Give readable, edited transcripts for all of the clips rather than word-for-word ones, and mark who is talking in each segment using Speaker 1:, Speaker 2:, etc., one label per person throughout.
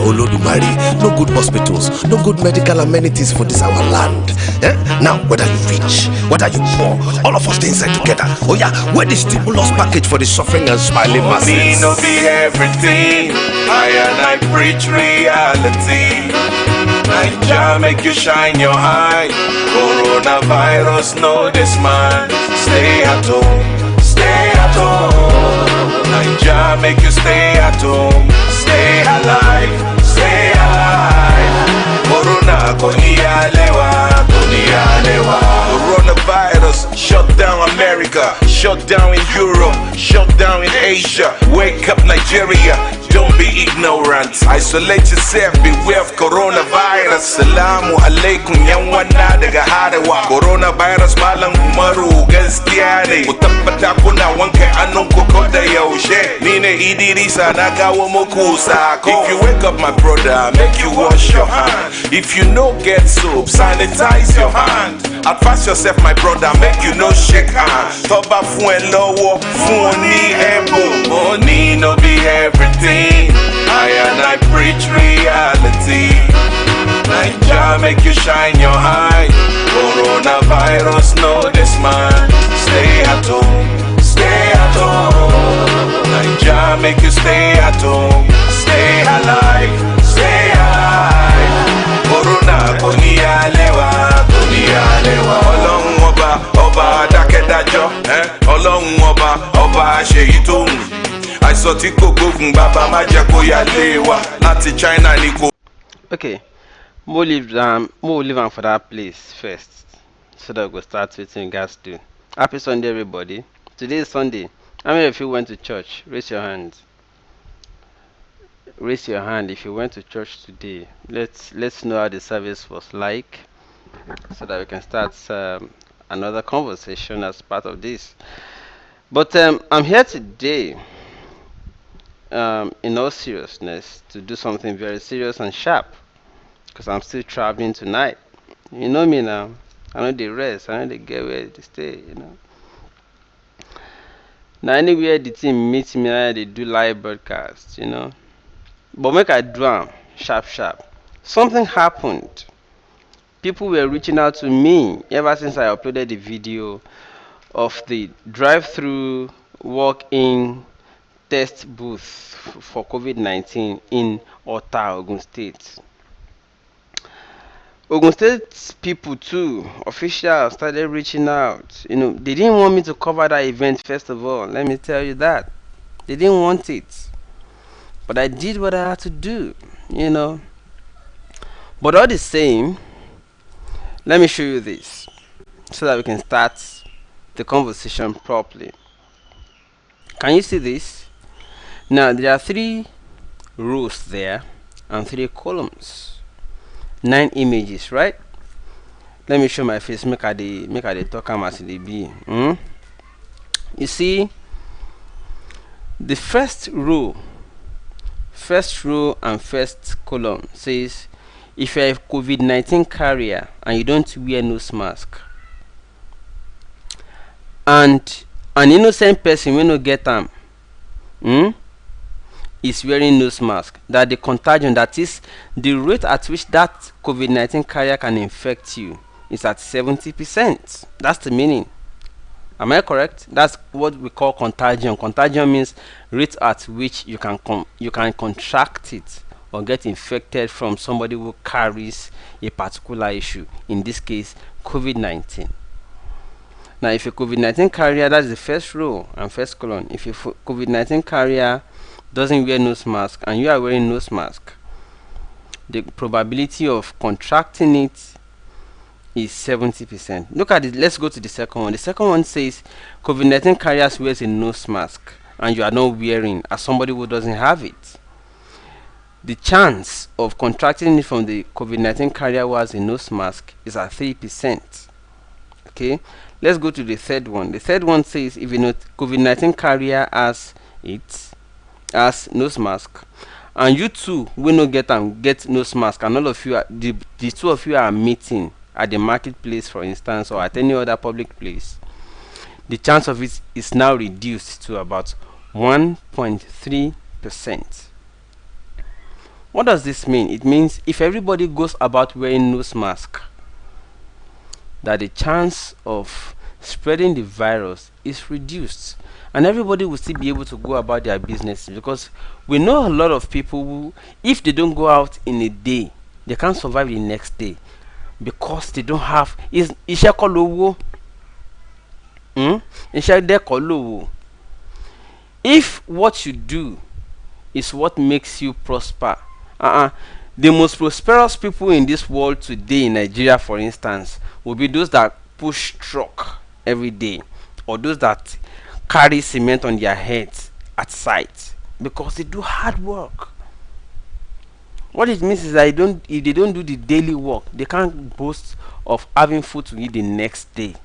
Speaker 1: Olodumare, no good hospitals, no good medical amenities for this our land. Now, whether you rich, whether you poor, all of us dey inside together. Oh yeah, where the stimulus package for the suffering and smiling masses?
Speaker 2: Me no be everything, I preach reality. Naija make you shine your eye. Coronavirus, know this man. Stay at home, stay at home. Naija make you stay at home, stay alive, stay alive. Corona konialewa, konialewa. Coronavirus shut down America, shut down in Europe, shut down in Asia. Wake up Nigeria, don't be ignorant. Isolate yourself, beware of coronavirus. Salamu alaikum yan wana daga Harewa. Coronavirus malam Umaru gaskiya ne. Ku tabbata kuna wanke hannun ku ko da yaushe. Ni ne Idrisa na kawo muku sako. If you wake up my brother, make you wash your hand. If you no get soap, sanitize your hand. Advance yourself my brother, make you no shake hand. Toba fún ẹ lọ́wọ́, fún ọ ní ẹ̀bùn. Money no be everything, I preach reality. Naija make you shine your eye. Coronavirus, know this man. Stay at home, stay at home. Naija make you stay at home, stay alive, stay alive. Corona konialewa, konialewa. Ọlọ́run ọba dákẹ́dájọ́, Ọlọ́run ọba ṣèyí tó wù. Àìsàn tí kò gbógun bàbá má jẹ́ kó yà lé wa láti China ní kò.
Speaker 3: Okay, more leave am for that place first, so that we go start wetin you guys do. Happy Sunday, everybody. Today is Sunday. How many of you went to church? Raise your hand. Raise your hand if you went to church today. Let's know how the service was like, so that we can start another conversation as part of this. But I'm here today, in all seriousness, to do something very serious and sharp, because I'm still traveling tonight. You know me now. I know the rest. I know they get where to stay. Now anywhere the team meets me, they do live broadcast. But make I do am sharp. Something happened. People were reaching out to me ever since I uploaded the video of the drive-through walk-in test booth for COVID-19 in Ota, Ogun State. Ogun State people too, officials started reaching out. They didn't want me to cover that event first of all. Let me tell you that. They didn't want it. But I did what I had to do, But all the same, let me show you this so that we can start the conversation properly. Can you see this? Now there are 3 rows there and 3 columns. 9 images, right? Let me show my face. Make I dey talk am as it be. You see, the first row and first column says, if you're a COVID-19 carrier and you don't wear nose mask, and an innocent person will not get them, is wearing nose mask, that the contagion, that is the rate at which that COVID-19 carrier can infect you, is at 70%. That's the meaning. Am I correct? That's what we call contagion. Contagion means rate at which you can contract it or get infected from somebody who carries a particular issue. In this case, COVID-19. Now, if a COVID-19 carrier, that's the first row and first column. If a COVID-19 carrier doesn't wear nose mask and you are wearing nose mask, the probability of contracting it is 70%. Look at it. Let's go to the second one. The second one says COVID-19 carriers wears a nose mask and you are not wearing, as somebody who doesn't have it. The chance of contracting it from the COVID-19 carrier who has a nose mask is at 3%. Okay, let's go to the third one. The third one says if a COVID-19 carrier has nose mask and you too will not get nose mask, and all of you the 2 of you are meeting at the marketplace, for instance, or at any other public place, the chance of it is now reduced to about 1.3%. What does this mean? It means if everybody goes about wearing nose mask, that the chance of spreading the virus is reduced, and everybody will still be able to go about their business, because we know a lot of people who, if they don't go out in a day, they can't survive the next day because they don't have is iṣẹ́ kọ́ lówó. Iṣẹ́ dẹ̀ kọ́ lówó. If what you do is what makes you prosper, the most prosperous people in this world today in Nigeria, for instance, will be those that push truck every day, or those that carry cement on their heads at site, because they do hard work. What it means is that if they don't do the daily work, they can't boast of having food to eat the next day.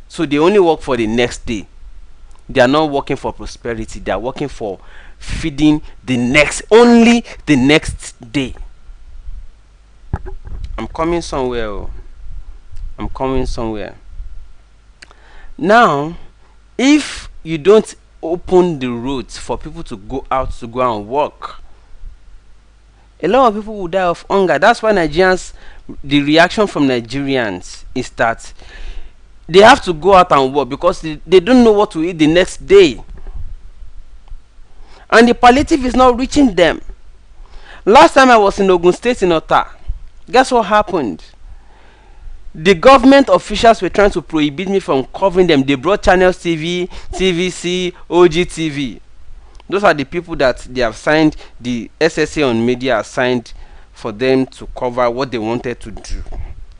Speaker 3: So they only work for the next day. They are not working for prosperity. They are working for feeding only the next day. I'm coming somewhere. I'm coming somewhere. Now, if you don't open the roads for people to go out to go and work, a lot of people will die of hunger. That's why the reaction from Nigerians is that they have to go out and work because they don't know what to eat the next day. And the palliative is not reaching them. Last time I was in Ogun State in Ota, guess what happened? The government officials were trying to prohibit me from covering them. They brought Channels TV, TVC, OGTV. Those are the people that they have signed, the SSA on media assigned for them to cover what they wanted to do.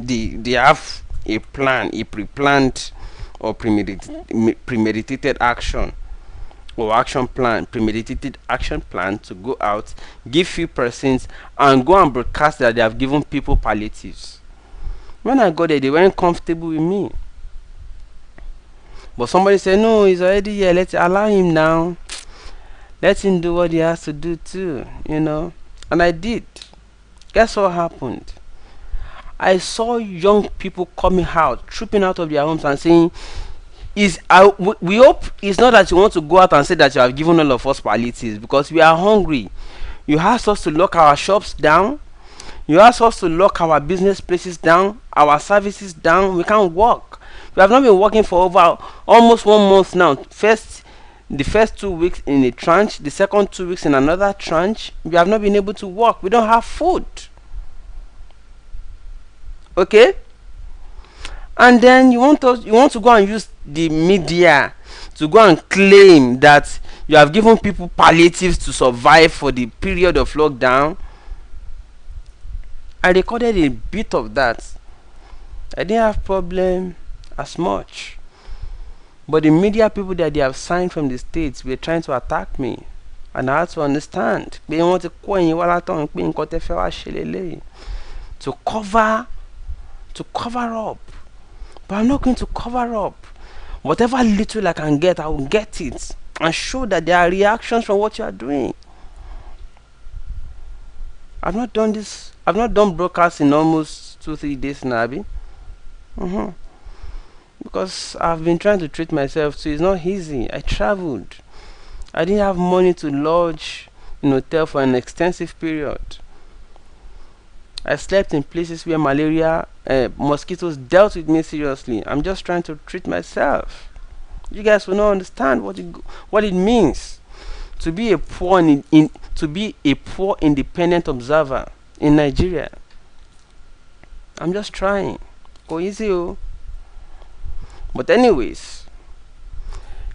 Speaker 3: They have a plan, a pre-planned or premeditated action, or action plan, premeditated action plan to go out, give few persons, and go and broadcast that they have given people palliatives. When I got there, they weren't comfortable with me. But somebody said, no, he's already here. Let's allow him now. Let him do what he has to do too, And I did. Guess what happened? I saw young people coming out, trooping out of their homes and saying, we hope it's not that you want to go out and say that you have given all of us palliatives, because we are hungry. You asked us to lock our shops down. You asked us to lock our business places down, our services down. We can't work. We have not been working for over almost 1 month now. The first 2 weeks in a tranche, the second 2 weeks in another tranche. We have not been able to work. We don't have food. Okay? And then you want to go and use the media to go and claim that you have given people palliatives to survive for the period of lockdown. I recorded a bit of that. I didn't have problem as much, but the media people that they have signed from the states were trying to attack me, and I had to understand. They want to cover up, but I'm not going to cover up. Whatever little I can get, I will get it, and show that there are reactions from what you are doing. I've not done broadcasts in almost 2-3 days now, because I've been trying to treat myself, so it's not easy. I traveled. I didn't have money to lodge in a hotel for an extensive period. I slept in places where malaria, mosquitoes dealt with me seriously. I'm just trying to treat myself. You guys will not understand what it means to be a poor independent observer in Nigeria. I'm just trying. Go easy, oh. But anyways,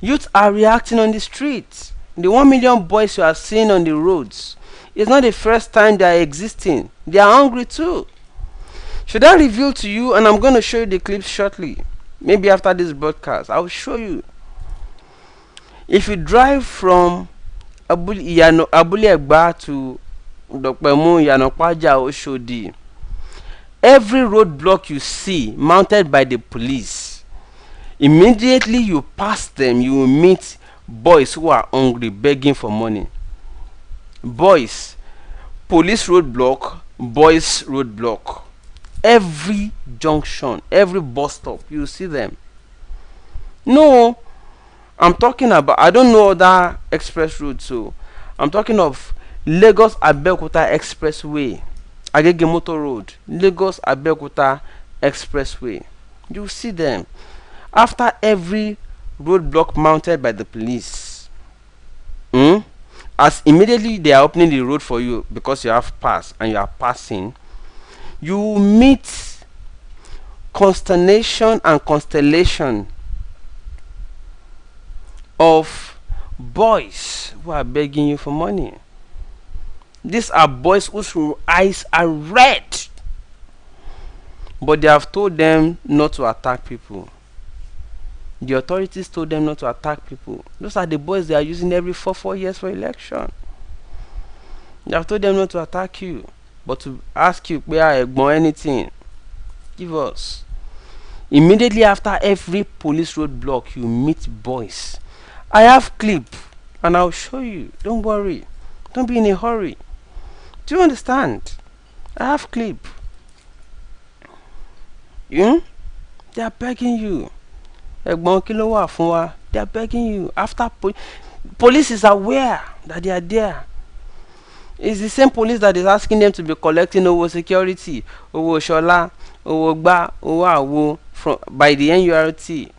Speaker 3: youth are reacting on the streets. The 1 million boys you are seeing on the roads, it's not the first time they are existing. They are hungry too. Should I reveal to you, and I'm going to show you the clips shortly, maybe after this broadcast, I will show you. If you drive from Abule Egba to Dokpemu, Yanokwaja, Oshodi, every roadblock you see mounted by the police, immediately you pass them, you will meet boys who are hungry, begging for money. Boys, police roadblock, boys roadblock. Every junction, every bus stop, you see them. No, I'm talking about, I don't know other express routes, so I'm talking of Lagos Abeokuta Expressway, Agege Motor Road, Lagos Abeokuta Expressway. You see them after every roadblock mounted by the police. As immediately they are opening the road for you because you have passed and you are passing, you meet consternation and constellation of boys who are begging you for money. These are boys whose eyes are red, but they have told them not to attack people. The authorities told them not to attack people. Those are the boys they are using every 4 years for election. They have told them not to attack you, but to ask you where anything. Give us. Immediately after every police roadblock, you meet boys. I have clip and I'll show you. Don't worry. Don't be in a hurry. Do you understand? I have clip. They are begging you. They are begging you. After police is aware that they are there. It's the same police that is asking them to be collecting over security, over shola, over gba, over awo from by the NURT.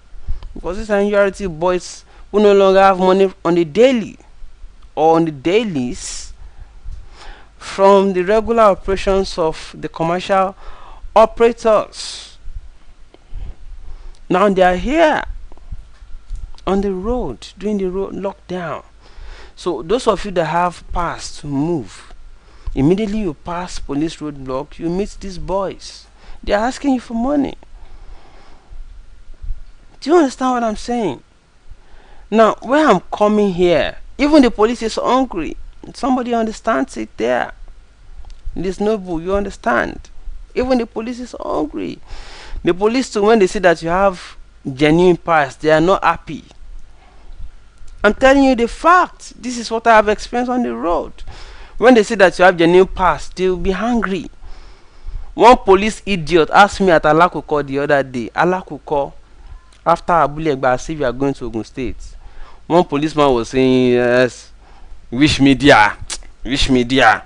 Speaker 3: Because these NURT boys who no longer have money on the daily or on the dailies from the regular operations of the commercial operators. Now they are here on the road doing the road lockdown. So those of you that have passed to move, immediately you pass police roadblock, you meet these boys. They are asking you for money. Do you understand what I'm saying? Now, where I'm coming here, even the police is hungry. Somebody understands it there. This noble, you understand? Even the police is hungry. The police too, when they see that you have genuine pass, they are not happy. I'm telling you the fact. This is what I have experienced on the road. When they see that you have genuine pass, they will be hungry. One police idiot asked me at Alakuko the other day. Alakuko, after Abulegba, as if you are going to Ogun State. One policeman was saying, yes, which media? Which media?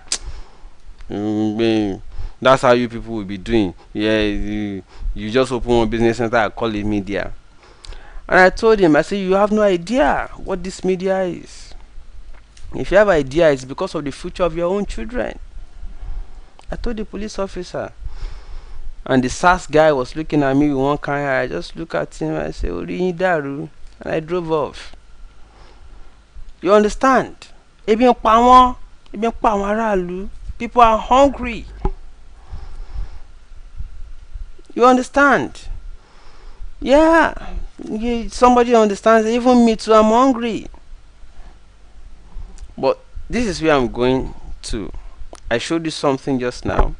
Speaker 3: That's how you people will be doing. Yeah, you just open one business center and call it media. And I told him, I said, you have no idea what this media is. If you have idea, it's because of the future of your own children. I told the police officer. And the SAS guy was looking at me with one kind eye. I just looked at him and I said, Daru. And I drove off. You understand? People are hungry. You understand? Yeah. Somebody understands. Even me too, I'm hungry. But this is where I'm going to. I showed you something just now.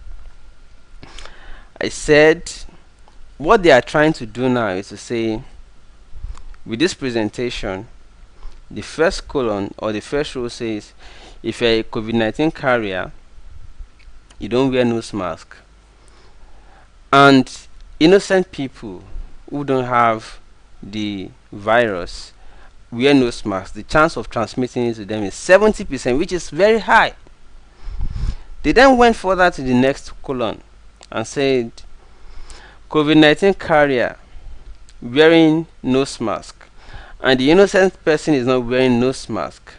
Speaker 3: I said what they are trying to do now is to say, with this presentation, the first column or the first row says, if you're a COVID-19 carrier, you don't wear nose mask. And innocent people who don't have the virus wear nose masks, the chance of transmitting it to them is 70%, which is very high. They then went further to the next column and said, COVID-19 carrier wearing nose mask, and the innocent person is not wearing nose mask,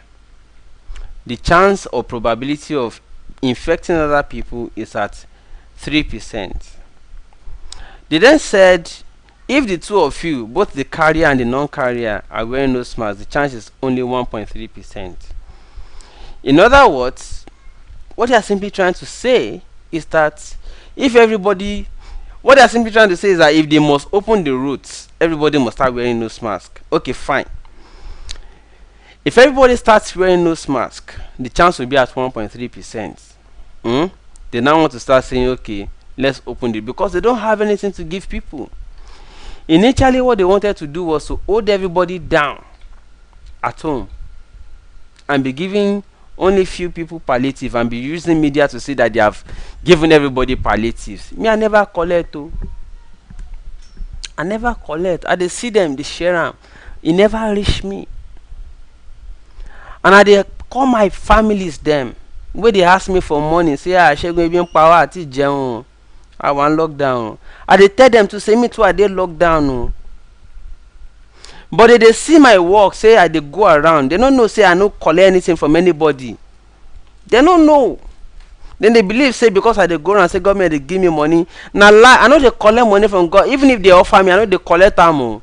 Speaker 3: the chance or probability of infecting other people is at 3%. They then said, if the two of you, both the carrier and the non-carrier, are wearing nose masks, the chance is only 1.3%. In other words, what they are simply trying to say is that if everybody, what they are simply trying to say is that if they must open the routes, everybody must start wearing nose mask. Okay, fine. If everybody starts wearing nose mask, the chance will be at 1.3%. They now want to start saying, okay, let's open it, because they don't have anything to give people. Initially, what they wanted to do was to hold everybody down at home and be giving only few people palliative and be using media to say that they have given everybody palliatives. Me, I never collect. I never collect. I dey see them, they share them. It never reach me. And I dey call my families them. wey dey ask me for money say Segun ebi ń pa wá àti jẹun I wan lockdown. I dey tell them to say me too I dey lockdown o. But they dey see my work say I dey go around. They no know say I no collect anything from anybody. They no know. Then they believe say because I dey go around say government dey give me money. Na lie. I no dey collect money from God. Even if they offer me, I no dey collect am o.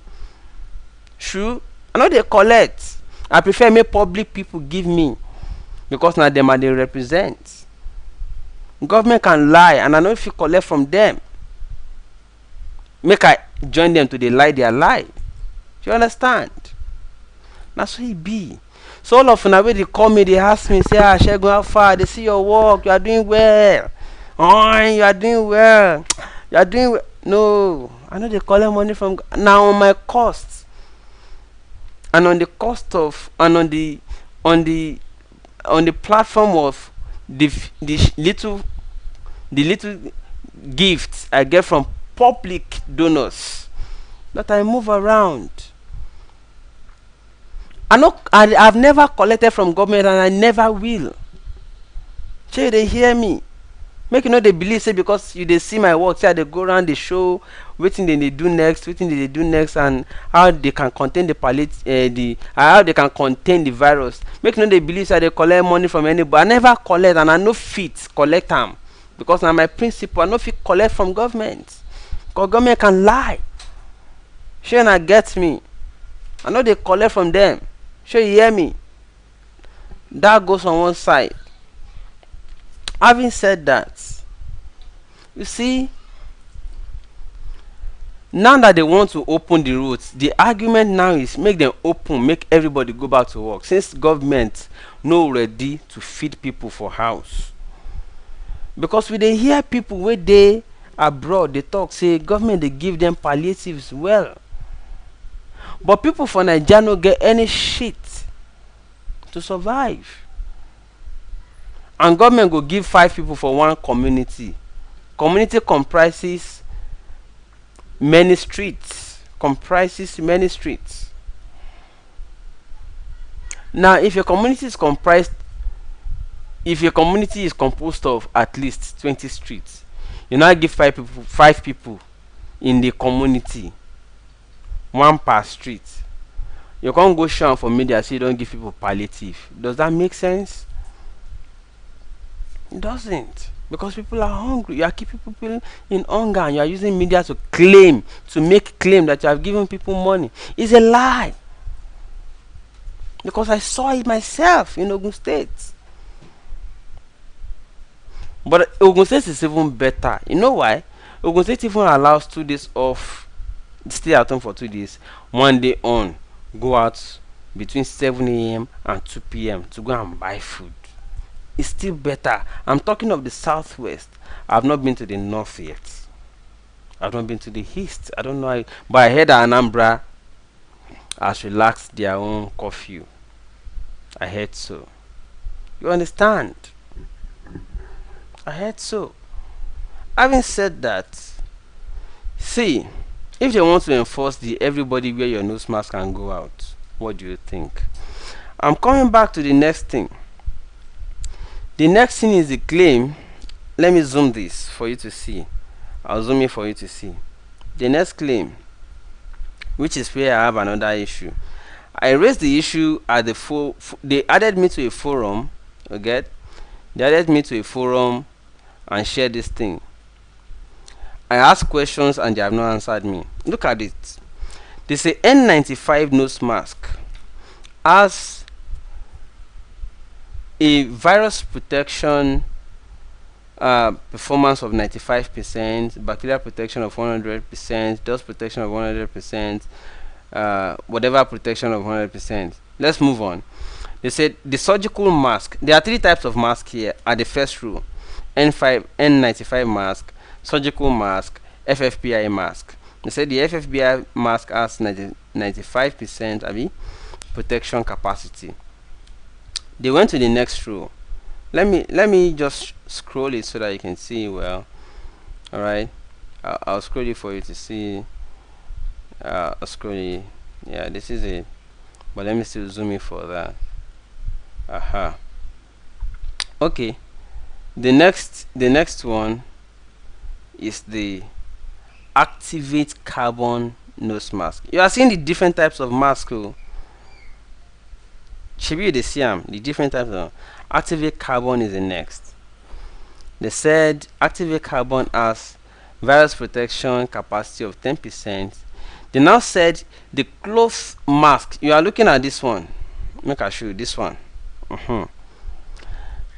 Speaker 3: True. I no dey collect. I prefer make public people give me because na them I dey represent. Government can lie and I no fit collect from them. Make I join them to dey lie their lie. You understand? Na so e be. So all of una wey dey call me dey ask me say Segun how far? They see your work, you are doing well. Oh, you are doing well. You are doing well. No, I no dey collect money from na on my cost. And on the cost of and on the platform of the little gifts I get from public donors that I move around. I've never collected from government and I never will. Shey you dey hear me? Make you no dey believe say because you dey see my work say I dey go around dey show wetin dem dey do next, and how they can contain how they can contain the virus. Make you no dey believe say I dey collect money from anybody. I never collect and I no fit collect am because na my principle. I no fit collect from government because government can lie. Shey una get me? I no dey collect from them. Shey you hear me? That goes on one side. Having said that, you see, now that they want to open the roads, the argument now is make them open, make everybody go back to work, since government no ready to feed people for house. Because we dey hear people wey dey abroad dey talk say government dey give them palliatives well, but people for Naija no get any shit to survive. And government go give 5 people for one community. Community comprises many streets. Now if your community is composed of at least 20 streets, you now give 5 people in the community, 1 per street. You can't go show am for media say you don't give people palliative. Does that make sense? It doesn't, because people are hungry. You are keeping people in hunger and you are using media to make claim that you have given people money. It's a lie, because I saw it myself in Ogun State. But Ogun State is even better. You know why? Ogun State even allows 2 days off, stay at home for 2 days, 1 day on, go out between 7 a.m. and 2 p.m. to go and buy food. It's still better. I'm talking of the southwest. I've not been to the north yet. I've not been to the east. I don't know, but I heard that Anambra has relaxed their own curfew. I heard so. You understand? I heard so. Having said that, see, if they want to enforce the everybody wear your nose mask and go out, what do you think? I'm coming back to the next thing. The next thing is the claim. Let me zoom this for you to see. I'll zoom in for you to see. The next claim, which is where I have another issue. I raised the issue at the they added me to a forum. Okay? They added me to a forum and shared this thing. I asked questions and they have not answered me. Look at it. They say N95 nose mask has a virus protection performance of 95%, bacterial protection of 100%, dust protection of 100%, whatever protection of 100%. Let's move on. They said the surgical mask. There are 3 types of mask here at the first row: N95 mask, surgical mask, FFPI mask. They said the FFPI mask has 95% protection capacity. They went to the next row. Let me just scroll it so that you can see well. All right, I'll scroll it for you to see. I'll scroll it. Yeah, this is it. But let me still zoom in for that. Okay. The next one is the activate carbon nose mask. You are seeing the different types of mask. Oh, should be the same. The different types of activate carbon is the next. They said activate carbon has virus protection capacity of 10%. They now said the cloth mask. You are looking at this one. Make I show you this one.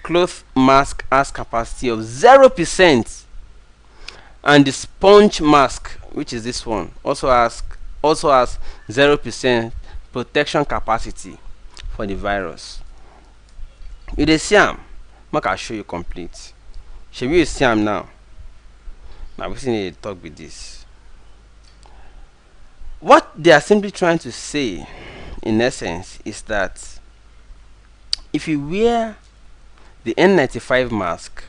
Speaker 3: Cloth mask has capacity of 0%, and the sponge mask, which is this one, also has 0% protection capacity for the virus. You dey see am? Make I show you complete. Shebi you see am now? Na wetin dey talk with this. What they are simply trying to say, in essence, is that if you wear the N95 mask,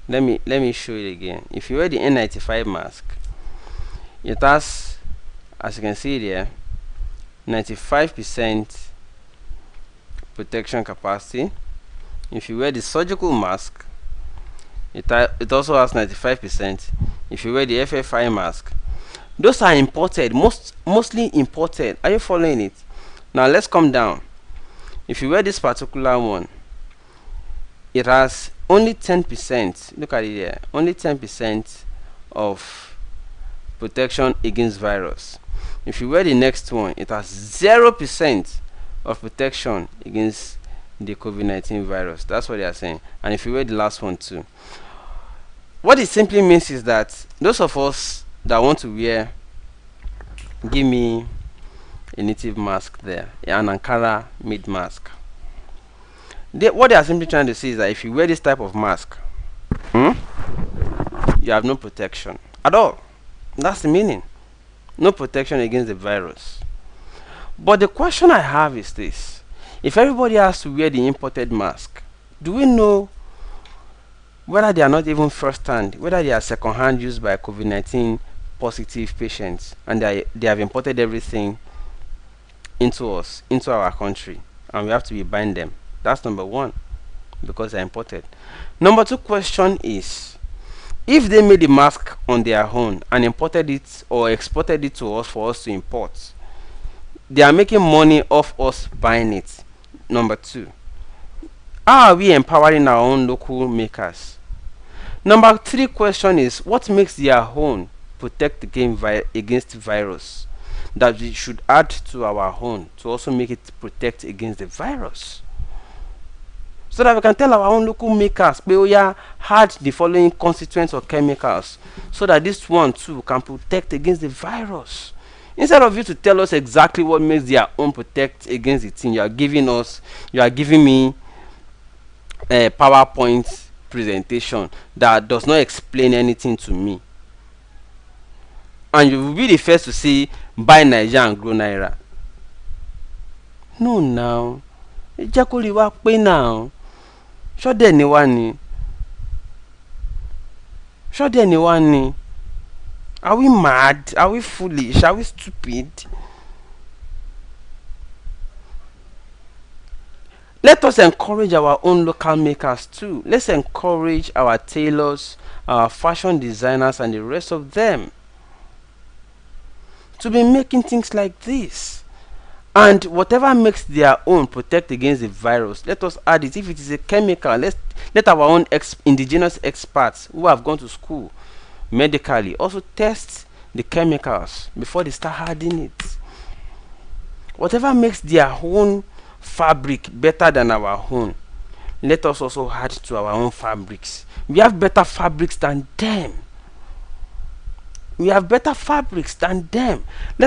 Speaker 3: let me show it again. If you wear the N95 mask, it has, as you can see there, 95% protection capacity. If you wear the surgical mask, it also has 95%. If you wear the FFI mask, those are imported, mostly imported. Are you following it? Now let's come down. If you wear this particular one, it has only 10%. Look at it here. Only 10% of protection against virus. If you wear the next one, it has 0% of protection against the COVID-19 virus. That's what they are saying. And if you wear the last one too, what it simply means is that those of us that want to wear, give me a native mask there, an Ankara made mask. What they are simply trying to say is that if you wear this type of mask, you have no protection at all. That's the meaning. No protection against the virus. But the question I have is this: if everybody has to wear the imported mask, do we know whether they are not even first hand, whether they are second hand used by COVID-19 positive patients, and they have imported everything into our country, and we have to be buying them? That's number one, because they're imported. Number two question is, if they made the mask on their own and imported it or exported it to us for us to import, they are making money off us buying it. Number two, how are we empowering our own local makers? Number three question is, what makes their own protect against virus that we should add to our own to also make it protect against the virus? So that we can tell our own local makers, had the following constituents or chemicals, so that this one too can protect against the virus. Instead of you to tell us exactly what makes their own protect against the thing, you are giving me a PowerPoint presentation that does not explain anything to me. And you will be the first to say, buy Naija and grow Naira. No, now. Ejakoliwa pay now. Ṣọ́dẹ̀ ni wá ni. Ṣọ́dẹ̀ ni wá ni. Are we mad? Are we foolish? Are we stupid? Let us encourage our own local makers too. Let's encourage our tailors, our fashion designers, and the rest of them to be making things like this. And whatever makes their own protect against the virus, let us add it. If it is a chemical, let our own indigenous experts who have gone to school medically also test the chemicals before they start adding it. Whatever makes their own fabric better than our own, let us also add to our own fabrics. We have better fabrics than them. Let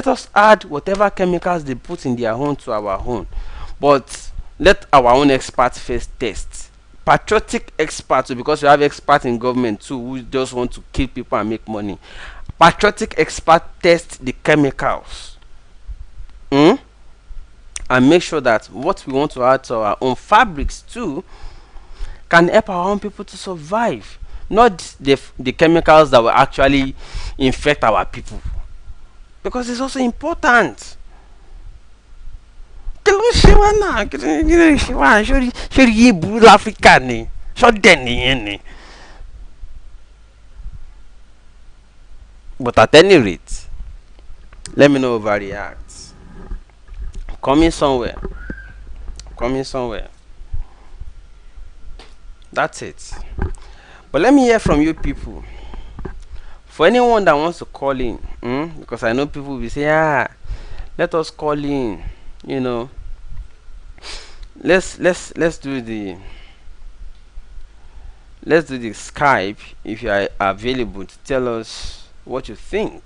Speaker 3: us add whatever chemicals they put in their own to our own. But let our own experts first test. Patriotic experts, because we have experts in government too who just want to kill people and make money. Patriotic experts test the chemicals. And make sure that what we want to add to our own fabrics too can help our own people to survive. Not the chemicals that will actually infect our people, because it's also important. Africa ni Shut down. But at any rate, let me know overreact. Coming somewhere. Coming somewhere. That's it. But let me hear from you people. For anyone that wants to call in, because I know people will say, let us call in. You know, let's do the Skype if you are available to tell us what you think.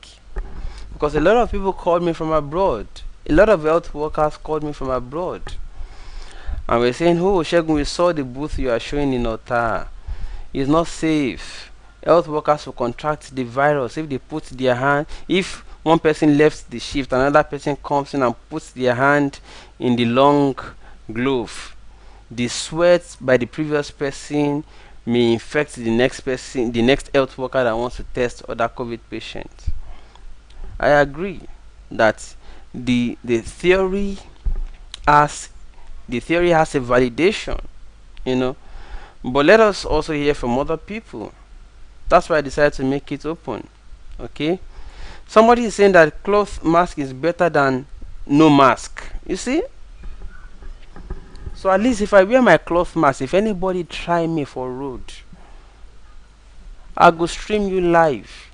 Speaker 3: Because a lot of people called me from abroad. A lot of health workers called me from abroad. And we're saying, oh, Shegun, we saw the booth you are showing in Ota. It's not safe. Health workers will contract the virus if they put their hand. If one person left the shift, another person comes in and puts their hand in the long glove. The sweat by the previous person may infect the next person, the next health worker that wants to test other COVID patients. I agree that the theory has a validation, you know. But let us also hear from other people. That's why I decided to make it open. Okay? Somebody is saying that cloth mask is better than no mask. You see? So at least if I wear my cloth mask, if anybody try me for road, I go stream you live.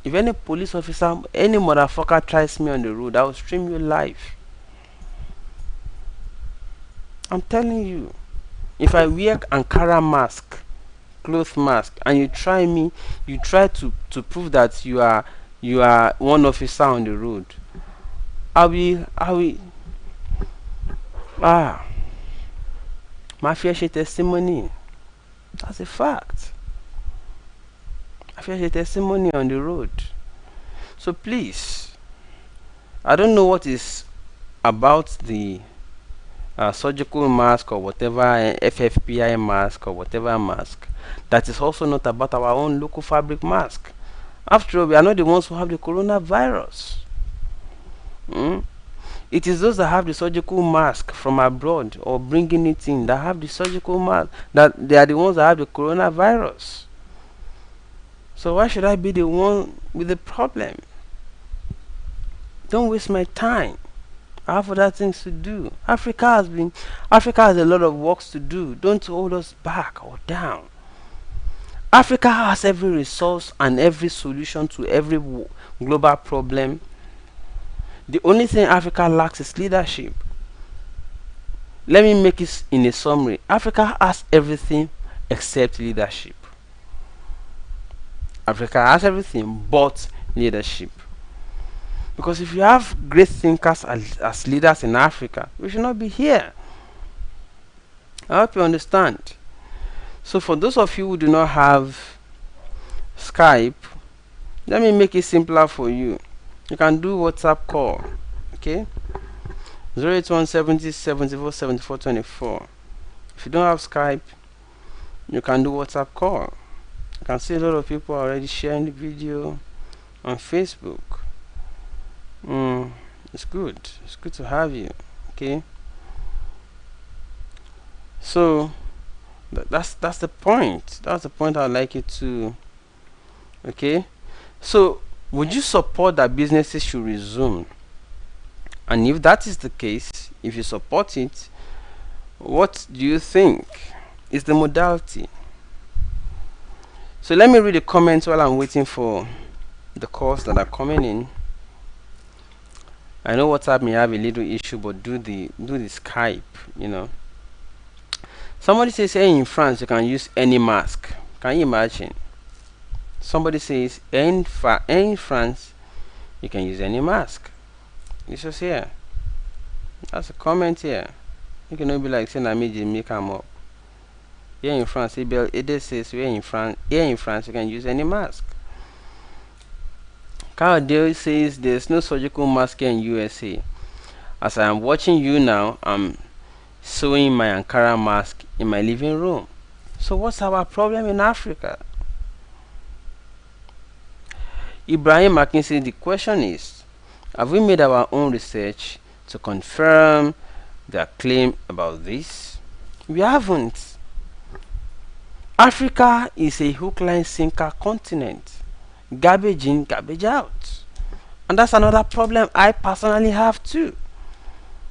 Speaker 3: If any police officer, any motherfucker tries me on the road, I will stream you live. I'm telling you. If I wear Ankara mask, cloth mask, and you try me, you try to prove that you are one officer on the road, I will my fair share testimony. That's a fact. I fair share testimony on the road. So please, I don't know what is about the surgical mask or whatever, FFPI mask or whatever mask, that is also not about our own local fabric mask. After all, we are not the ones who have the coronavirus. It is those that have the surgical mask from abroad or bringing it in that have the surgical mask, that they are the ones that have the coronavirus. So why should I be the one with the problem? Don't waste my time. I have other things to do. Africa has a lot of works to do. Don't hold us back or down. Africa has every resource and every solution to every global problem. The only thing Africa lacks is leadership. Let me make it in a summary. Africa has everything except leadership. Africa has everything but leadership. Because if you have great thinkers as leaders in Africa, we should not be here. I hope you understand. So for those of you who do not have Skype, let me make it simpler for you. You can do WhatsApp call. Okay? 08170747424. If you don't have Skype, you can do WhatsApp call. You can see a lot of people are already sharing the video on Facebook. It's good. It's good to have you. Okay. So that's the point. That's the point I'd like you to. Okay. So would you support that businesses should resume? And if that is the case, if you support it, what do you think is the modality? So let me read the comments while I'm waiting for the calls that are coming in. I know WhatsApp may have a little issue, but do the Skype, you know. Somebody says, hey, in France you can use any mask. Can you imagine? Somebody says, in France you can use any mask. It's just here. That's a comment here. You cannot be like saying I made you make them up. Here in France, it says here in France you can use any mask. Carl says there's no surgical mask here in USA. As I am watching you now, I'm sewing my Ankara mask in my living room. So what's our problem in Africa? Ibrahim Akin says the question is, have we made our own research to confirm their claim about this? We haven't. Africa is a hook, line, sinker continent. Garbage in, garbage out. And that's another problem I personally have too.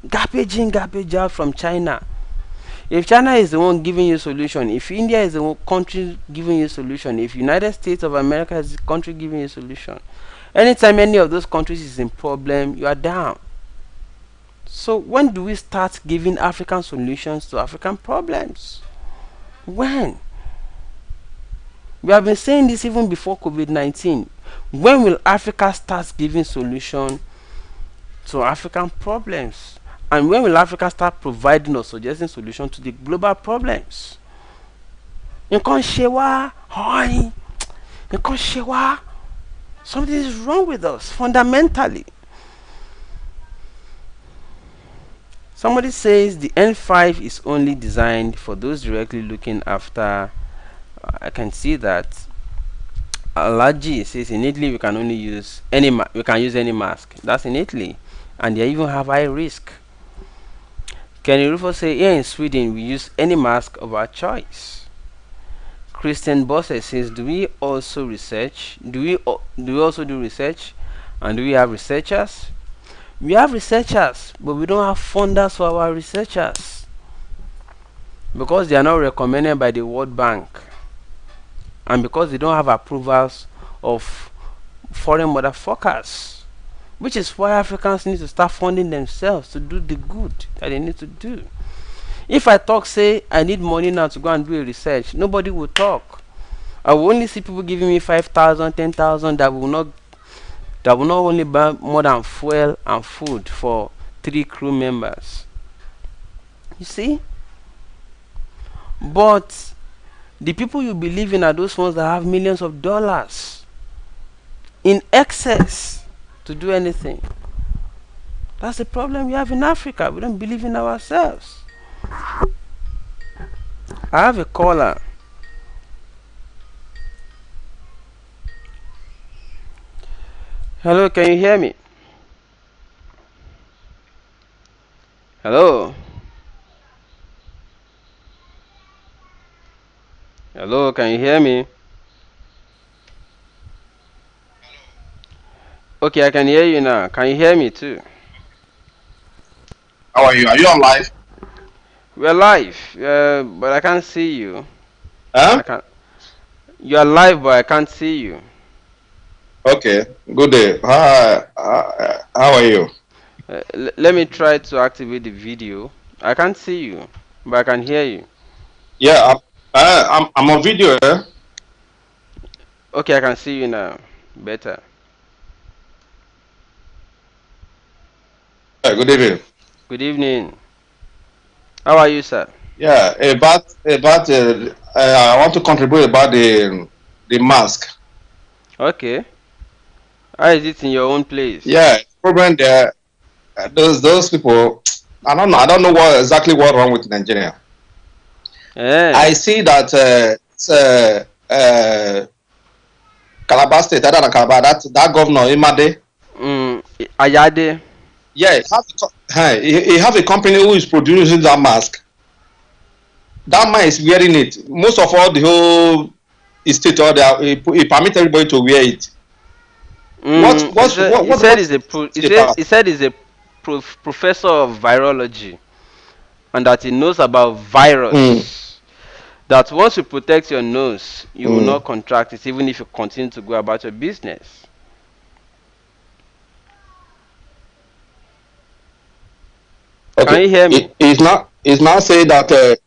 Speaker 3: Garbage in, garbage out from China. If China is the one giving you solution, if India is the one country giving you solution, if United States of America is the country giving you solution, anytime any of those countries is in problem, you are down. So when do we start giving African solutions to African problems? When? We have been saying this even before COVID-19. When will Africa start giving solution to African problems? And when will Africa start providing or suggesting solution to the global problems? Nǹkan ṣe wá, hi. Nǹkan ṣe wá. Something is wrong with us fundamentally. Somebody says the N5 is only designed for those directly looking after. I can see that. Alaji says in Italy we can only use we can use any mask. That's in Italy, and they even have high risk. Kenny Rufo say here in Sweden we use any mask of our choice. Christian Bosse says, do we also research? Do we also do research? And do we have researchers? We have researchers, but we don't have funders for our researchers because they are not recommended by the World Bank, and because they don't have approvals of foreign motherfuckers, which is why Africans need to start funding themselves to do the good that they need to do. If I talk, say I need money now to go and do a research, nobody will talk. I will only see people giving me 5,000, 10,000 that will not only buy more than fuel and food for 3 crew members. You see? But the people you believe in are those ones that have millions of dollars in excess to do anything. That's the problem we have in Africa. We don't believe in ourselves. I have a caller. Hello, can you hear me? Hello? Hello, can you hear me? Okay, I can hear you now. Can you hear me too?
Speaker 4: How are you? Are you on live?
Speaker 3: We're live, but I can't see you.
Speaker 4: Huh?
Speaker 3: I can't. You are live, but I can't see you.
Speaker 4: Okay. Good day. Hi. How are you?
Speaker 3: Let me try to activate the video. I can't see you, but I can hear you.
Speaker 4: Yeah, I'm on video. Eh?
Speaker 3: Okay, I can see you now. Better.
Speaker 4: Yeah, good evening.
Speaker 3: Good evening. How are you, sir?
Speaker 4: Yeah, I want to contribute about the mask.
Speaker 3: Okay. How is it in your own place?
Speaker 4: Yeah, problem there. Those people. I don't know. I don't know what wrong with Nigeria. I see that Calabar State, other than Calabar, that governor Imade.
Speaker 3: Ayade.
Speaker 4: Yeah, he have a company who is producing that mask. That man is wearing it. Most of all the whole state or there, he permit everybody to wear it.
Speaker 3: He said he's a professor of virology, and that he knows about virus. That once you protect your nose, you will not contract it, even if you continue to go about your business.
Speaker 4: Okay.
Speaker 3: Can you hear me?
Speaker 4: It's not saying that.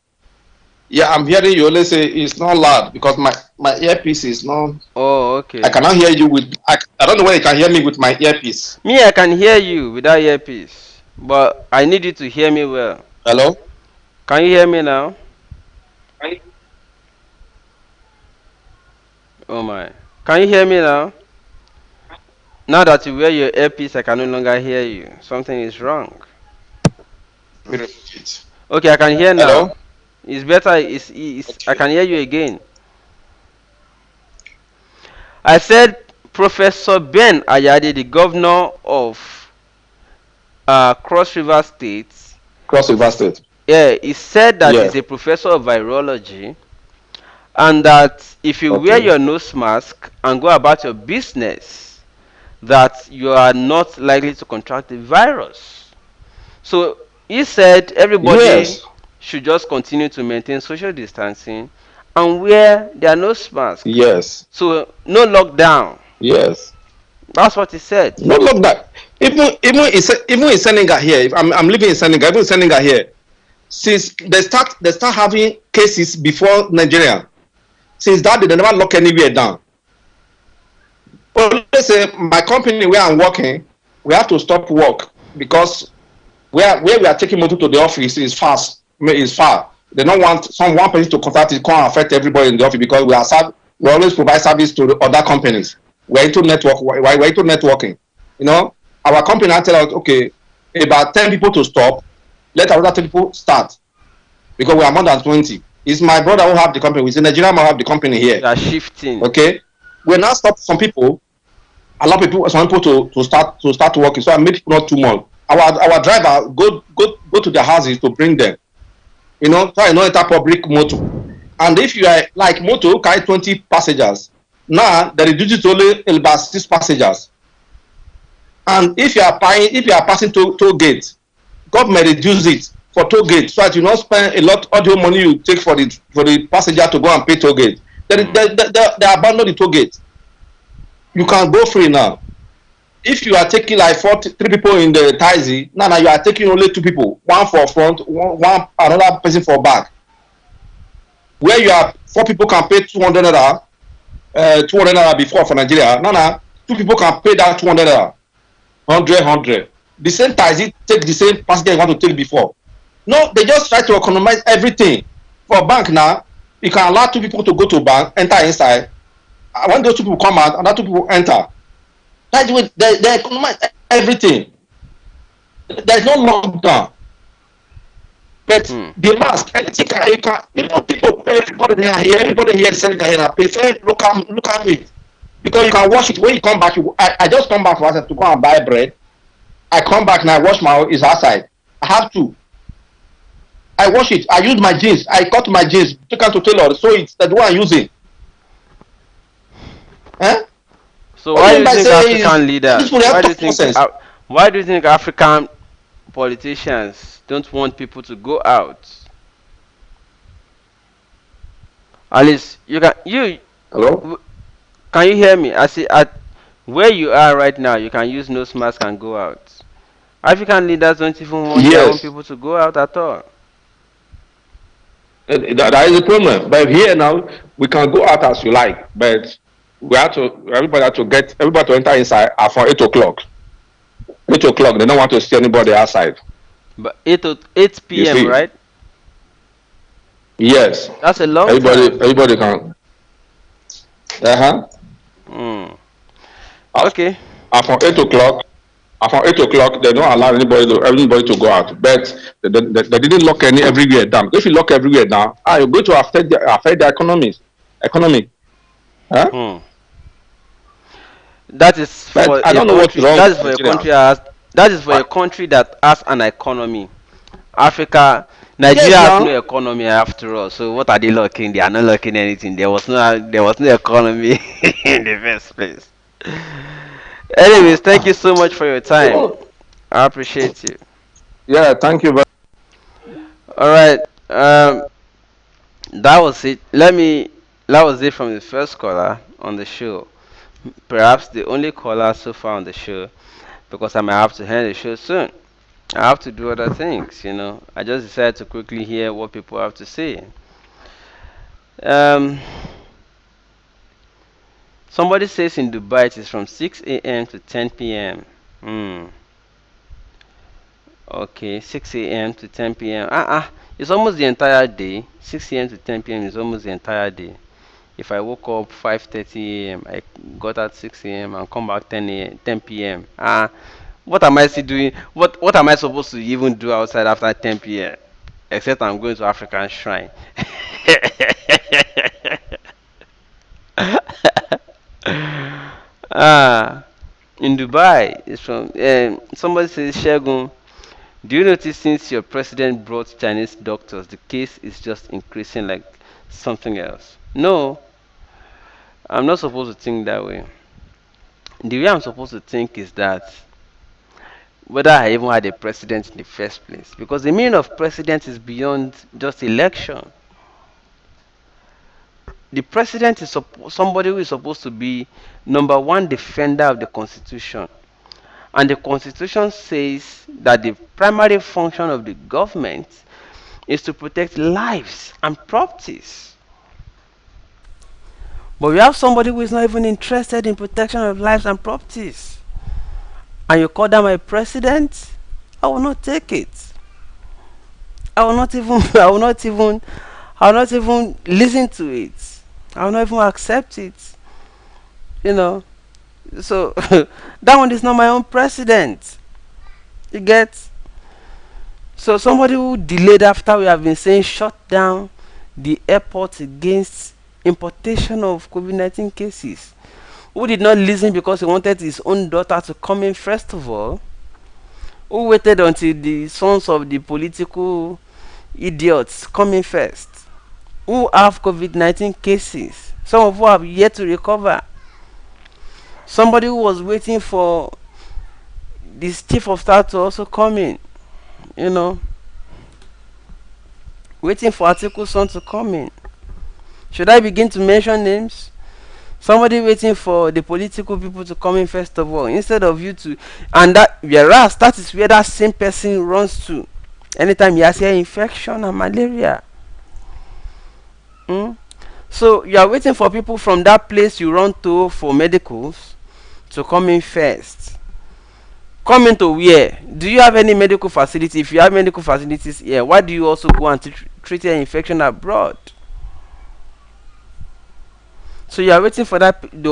Speaker 4: Yeah, I'm hearing you. Only say it's not loud because my earpiece is not.
Speaker 3: Oh, okay.
Speaker 4: I cannot hear you with. I don't know whether you can hear me with my earpiece.
Speaker 3: Me, I can hear you without earpiece, but I need you to hear me well.
Speaker 4: Hello.
Speaker 3: Can you hear me now? Oh my. Can you hear me now? Now that you wear your earpiece, I can no longer hear you. Something is wrong. Okay, I can hear now.
Speaker 4: Hello?
Speaker 3: It's better. I can hear you again. I said Professor Ben Ayade, the governor of Cross River State.
Speaker 4: Cross River State.
Speaker 3: Yeah, he said that he's a professor of virology, and that if you wear
Speaker 4: Okay.
Speaker 3: your nose mask and go about your business, that you are not likely to contract the virus. So he said everybody
Speaker 4: Yes.
Speaker 3: should just continue to maintain social distancing and wear their nose mask.
Speaker 4: Yes.
Speaker 3: So no lockdown.
Speaker 4: Yes.
Speaker 3: That's what he said.
Speaker 4: No, look that. Even in Senegal here, if I'm living in Senegal, even in Senegal here, since they start having cases before Nigeria. Since that they never lock anywhere down. But let's say my company where I'm working, we have to stop work because where we are taking motor to the office is far. They don't want some one person to contact it can't affect everybody in the office because we always provide service to the other companies. We're into networking. You know, our company now tell us okay, about 10 people to stop, let another 10 people start because we are more than 20. It's my brother who have the company. It's a Nigerian man who have the company here.
Speaker 3: They are shifting.
Speaker 4: Okay. We now stop some people, allow some people to start working. So I made people not too much. Our driver go to their houses to bring them. You know, try not enter public motor. And if you are like motor carry 20 passengers, now they reduce it to only about 6 passengers. And if you are passing toll gate, government reduce it for toll gate so that you not spend a lot all the money you take for the passenger to go and pay toll gate. They abandon the toll gate. You can go free now. If you are taking like 3 people in the taxi, now you are taking only 2 people, one for front, one another person for back. Where you are 4 people can pay 200 naira, 200 naira before for Nigeria. Now 2 people can pay that 200 naira, 100. The same taxi take the same passenger you want to take before. No, they just try to economize everything. For bank now, you can allow 2 people to go to bank, enter inside. And when those 2 people come out, another 2 people enter. That's the way they economize everything. There's no lockdown. But
Speaker 3: Hmm.
Speaker 4: the mask, anything people, everybody here selling here prefer local meat. Because you can wash it. When you come back, I just come back to go and buy bread. I come back now, I wash my is outside. I have to. I wash it. I use my jeans. I cut my jeans, take out to tailor, so it's the one I'm using. Eh?
Speaker 3: So
Speaker 4: What do
Speaker 3: why
Speaker 4: you
Speaker 3: do
Speaker 4: mean
Speaker 3: you
Speaker 4: by
Speaker 3: think
Speaker 4: say
Speaker 3: African
Speaker 4: this
Speaker 3: leaders?
Speaker 4: will have talk nonsense?
Speaker 3: Why do you think African politicians don't want people to go out? At least you can you
Speaker 4: Hello?
Speaker 3: w- can you hear me? I see at where you are right now, you can use nose mask and go out. African leaders don't even want their own
Speaker 4: Yes.
Speaker 3: people to go out at all.
Speaker 4: That is the problem. But here now, we can go out as you like, but everybody to enter inside at for 8 o'clock. 8 o'clock, they don't want to see anybody outside.
Speaker 3: But 8
Speaker 4: You
Speaker 3: p.m.
Speaker 4: see?
Speaker 3: right?
Speaker 4: Yes.
Speaker 3: That's a long time.
Speaker 4: Everybody can. Uh-huh.
Speaker 3: Hmm.
Speaker 4: At,
Speaker 3: Okay.
Speaker 4: at from 8 o'clock, from 8 o'clock, they don't allow anybody to go out. But they didn't lock any everywhere down. If you lock everywhere down, you're going to affect the economy. Huh?
Speaker 3: Hmm. That is
Speaker 4: But
Speaker 3: for
Speaker 4: I
Speaker 3: a
Speaker 4: don't know what's
Speaker 3: country.
Speaker 4: wrong
Speaker 3: That
Speaker 4: with
Speaker 3: is for a country
Speaker 4: Nigerians.
Speaker 3: has. That is for
Speaker 4: Uh,
Speaker 3: a country that has an economy. Africa, Nigeria
Speaker 4: yes,
Speaker 3: has no
Speaker 4: now.
Speaker 3: economy after all. So what are they locking? They are not locking anything. There was no economy in the first place. Anyways, thank you so much for your time.
Speaker 4: Oh,
Speaker 3: I appreciate you.
Speaker 4: yeah, thank you very
Speaker 3: All right. That was it. That was it from the first caller on the show. Perhaps the only caller so far on the show, because I might have to end the show soon. I have to do other things. I just decided to quickly hear what people have to say. Um, Somebody says in Dubai it is from 6 a.m. to 10 p.m. Hmm. Okay, 6 a.m. to 10 p.m. It's almost the entire day. 6 a.m. to 10 p.m. is almost the entire day. If I woke up 5:30 a.m., I got at 6 a.m. and come back 10 p.m. What am I still doing? What am I supposed to even do outside after 10 p.m.? Except I'm going to African shrine. ah, in Dubai, it's from somebody says Shegun. Do you notice since your president brought Chinese doctors, the case is just increasing like something else. No, I'm not supposed to think that way. The way I'm supposed to think is that whether I even had a president in the first place. Because the meaning of president is beyond just election. The president is somebody who is supposed to be number one defender of the constitution. And the constitution says that the primary function of the government is to protect lives and properties. But we have somebody who is not even interested in protection of lives and properties. And you call that my president? I will not take it. I will not even I will not even listen to it. I will not even accept it. You know. So that one is not my own president. You get? So somebody who delayed after we have been saying shut down the airport against importation of COVID-19 cases. Who did not listen because he wanted his own daughter to come in first of all. Who waited until the sons of the political idiots come in first. Who have COVID-19 cases. Some of who have yet to recover. Somebody who was waiting for this chief of staff to also come in. You know. Waiting for Article Son to come in. Should I begin to mention names? Somebody waiting for the political people to come in first of all, instead of you to, and that whereas that is where that same person runs to anytime he has ear infection and malaria. So you are waiting for people from that place you run to for medicals to come in first. Come into where? Do you have any medical facility? If you have medical facilities here, why do you also go and treat your infection abroad? So you are waiting for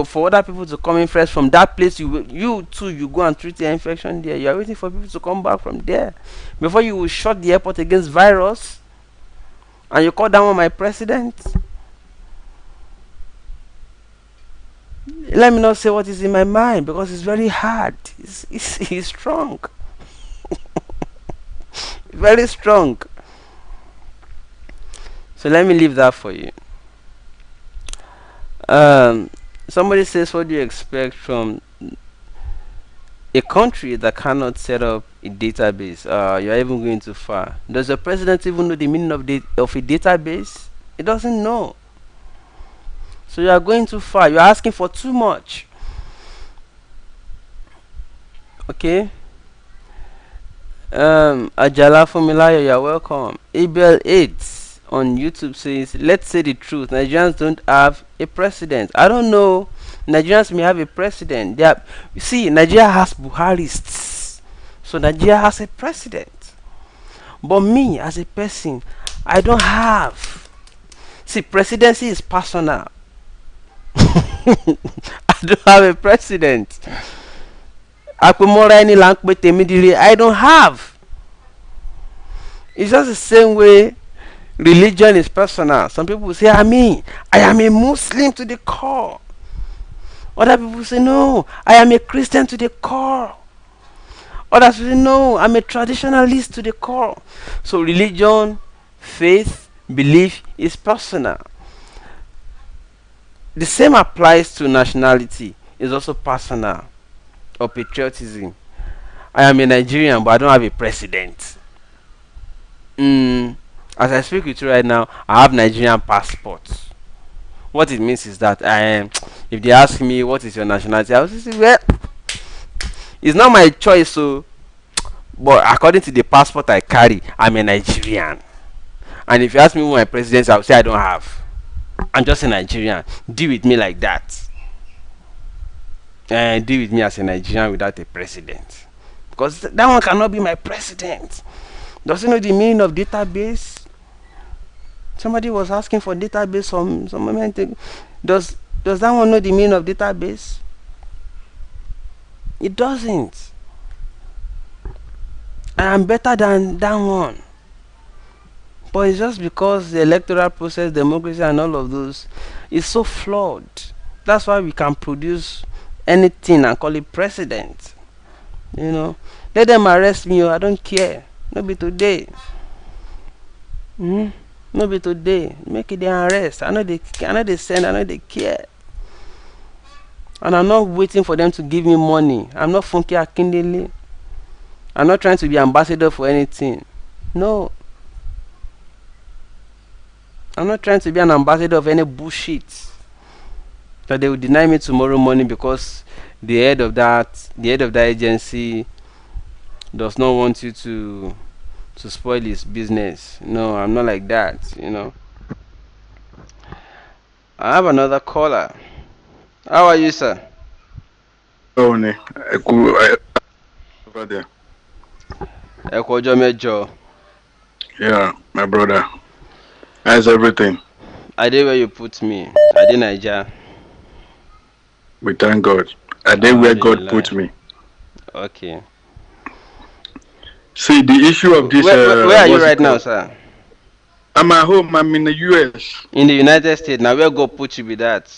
Speaker 3: for other people to come in first from that place. You too, you go and treat your infection there. You are waiting for people to come back from there before you will shut the airport against virus. And you call that one my president. Let me not say what is in my mind because it's very hard. It's strong. Very strong. So let me leave that for you. Somebody says, what do you expect from a country that cannot set up a database? You're even going too far. Does the president even know the meaning of a database? He doesn't know. So you are going too far. You are asking for too much. Okay. Ajala Fumilayo, you're welcome. Abel 8 on YouTube says, let's say the truth. Nigerians don't have a president. I don't know. Nigerians may have a president. You see, Nigeria has Buharists. So Nigeria has a president. But me, as a person, I don't have. See, presidency is personal. I don't have a president. I don't have. It's just the same way religion is personal. Some people say, I am a Muslim to the core. Other people say, no, I am a Christian to the core. Others say, no, I'm a traditionalist to the core. So religion, faith, belief is personal. The same applies to nationality. It's also personal. Or patriotism. I am a Nigerian, but I don't have a president. As I speak with you right now, I have Nigerian passport. What it means is that if they ask me what is your nationality, I will say, well, it's not my choice, so but according to the passport I carry, I'm a Nigerian. And if you ask me who my president is, I will say I don't have. I'm just a Nigerian. Deal with me like that. Deal with me as a Nigerian without a president. Because that one cannot be my president. Does he know the meaning of database? Somebody was asking for database some moment ago. Does that one know the meaning of database? It doesn't. I am better than that one. But it's just because the electoral process, democracy and all of those is so flawed. That's why we can produce anything and call it president. You know. Let them arrest me, I don't care. Maybe today. No be today. Make it dey arrest. I know they send, I know they care. And I'm not waiting for them to give me money. I'm not Funke Akindele. I'm not trying to be ambassador for anything. No, I'm not trying to be an ambassador of any bullshit that they will deny me tomorrow morning because the head of that agency does not want you to spoil his business. No, I'm not like that. I have another caller. How are you, sir?
Speaker 5: Oh, ne. Over there.
Speaker 3: Ẹ kú ọjọ́ mẹ́jọ.
Speaker 5: Yeah, my brother. How's everything?
Speaker 3: I did where you put me. I did Naija.
Speaker 5: We thank God. I did where God put me.
Speaker 3: Okay.
Speaker 5: See, the issue of this.
Speaker 3: Where are you right now, sir?
Speaker 5: I'm at home. I'm in the US.
Speaker 3: In the United States. Now where God put you with that?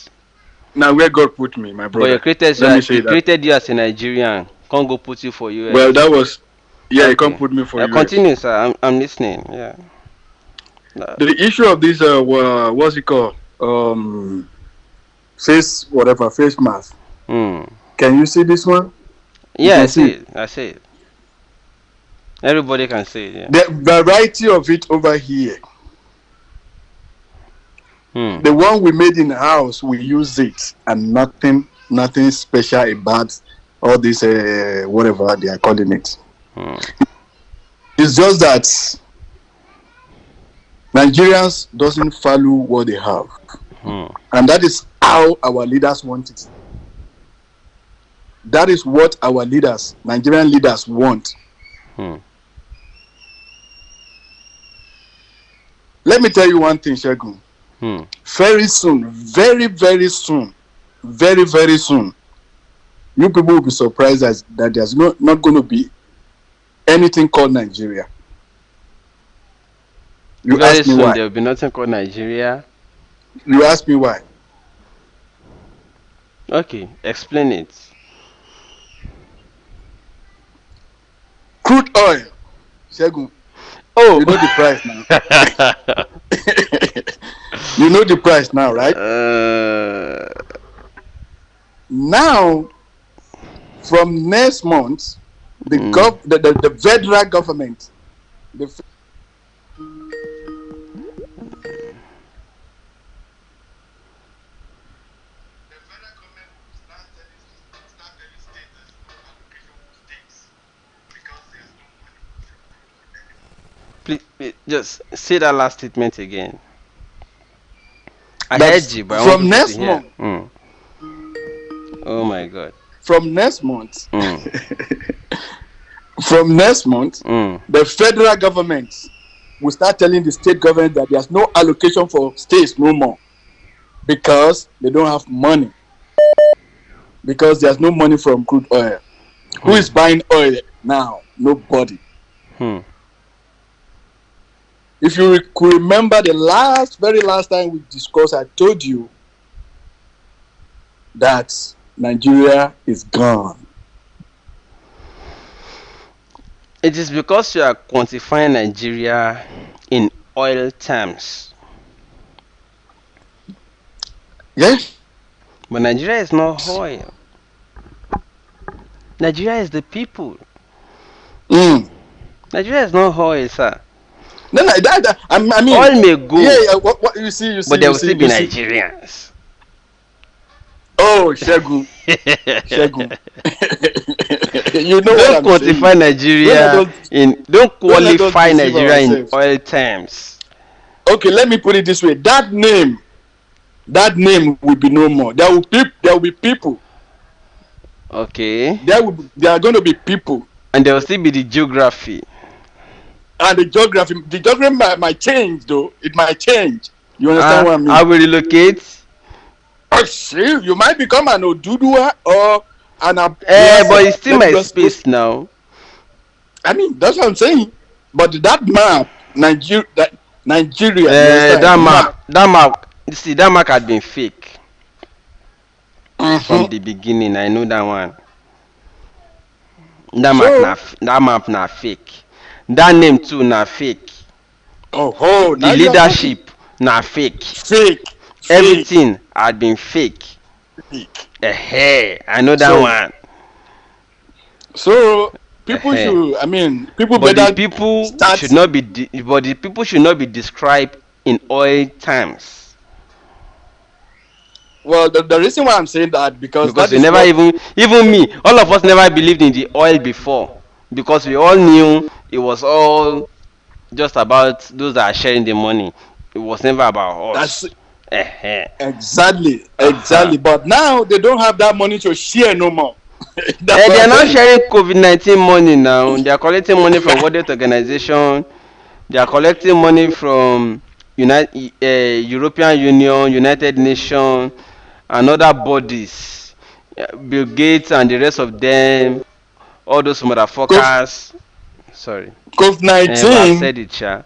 Speaker 5: Now where God put me, my brother.
Speaker 3: But he created you as a Nigerian. Can't go put you for US.
Speaker 5: Well, that was. Yeah,
Speaker 3: Okay.
Speaker 5: he can't put me for US.
Speaker 3: Continue, sir. I'm listening. Yeah.
Speaker 5: The issue of this, what's it called? Face mask. Can you see this one?
Speaker 3: Yeah, I see it. I see it. Everybody can see it. Yeah.
Speaker 5: The variety of it over here. The one we made in the house, we use it, and nothing special about all this, whatever they are calling it. It's just that Nigerians doesn't follow what they have, and that is how our leaders want it. That is what our leaders, Nigerian leaders, want. Let me tell you one thing, Shegun. Very soon, very, very soon, very, very soon, you people will be surprised that there's not going to be anything called Nigeria. You
Speaker 3: very
Speaker 5: ask me
Speaker 3: soon
Speaker 5: why.
Speaker 3: there will be nothing called Nigeria.
Speaker 5: You ask me why.
Speaker 3: Okay, explain it.
Speaker 5: Crude oil, Shegun.
Speaker 3: Oh,
Speaker 5: you know the price now. You know the price now, right? Now, from next month, the federal government,
Speaker 3: please just say that last statement again. I heard you, but
Speaker 5: from next month.
Speaker 3: Oh my God.
Speaker 5: From next month. From next month, the federal government will start telling the state government that there's no allocation for states no more because they don't have money. Because there's no money from crude oil. Who is buying oil now? Nobody. If you could remember the very last time we discussed, I told you that Nigeria is gone.
Speaker 3: It is because you are quantifying Nigeria in oil terms.
Speaker 5: Yes.
Speaker 3: But Nigeria is not oil. Nigeria is the people. Nigeria is not oil, sir.
Speaker 5: No, I mean,
Speaker 3: oil may go.
Speaker 5: Yeah, what you see,
Speaker 3: but there will still be Nigerians.
Speaker 5: Oh, Shegun. Shegun. You know
Speaker 3: don't quantify Nigeria don't qualify Nigeria in oil terms.
Speaker 5: Okay, let me put it this way. That name will be no more. There will be people.
Speaker 3: Okay.
Speaker 5: There are going to be people.
Speaker 3: And there will still be the geography.
Speaker 5: And the geography might change, though. It might change. You understand what I mean?
Speaker 3: I will relocate.
Speaker 5: Oh, see, you might become an Oduduwa or an.
Speaker 3: But it's still my space now.
Speaker 5: I mean, that's what I'm saying. But that map, Nigeria.
Speaker 3: That map. You see, that map had been fake from the beginning. I know that one. That map na fake. That name too na fake.
Speaker 5: Oh,
Speaker 3: The
Speaker 5: now you are talking.
Speaker 3: leadership na fake.
Speaker 5: Fake, fake,
Speaker 3: Everything had been fake.
Speaker 5: fake.
Speaker 3: I know that
Speaker 5: So,
Speaker 3: one.
Speaker 5: so people
Speaker 3: Eh.
Speaker 5: should. I mean, people
Speaker 3: But the
Speaker 5: better
Speaker 3: people should
Speaker 5: start.
Speaker 3: not be but the people should not be described in oil terms,
Speaker 5: Well, the reason why I'm saying that because
Speaker 3: because
Speaker 5: that
Speaker 3: we
Speaker 5: is
Speaker 3: never
Speaker 5: what.
Speaker 3: even me, all of us never believed in the oil before, because we all knew it was all just about those that are sharing the money. It was never about
Speaker 5: That's
Speaker 3: us. Eh.
Speaker 5: exactly,
Speaker 3: Uh-huh.
Speaker 5: exactly. But now they don't have that money to share no more. That's
Speaker 3: They
Speaker 5: what
Speaker 3: are
Speaker 5: I'm
Speaker 3: not
Speaker 5: telling you.
Speaker 3: sharing COVID-19 money now. They are collecting money from World Health Organization. They are collecting money from European Union, United Nations, and other bodies. Bill Gates and the rest of them, all those motherfuckers. Sorry,
Speaker 5: COVID
Speaker 3: but I've
Speaker 5: 19,
Speaker 3: said it, sha.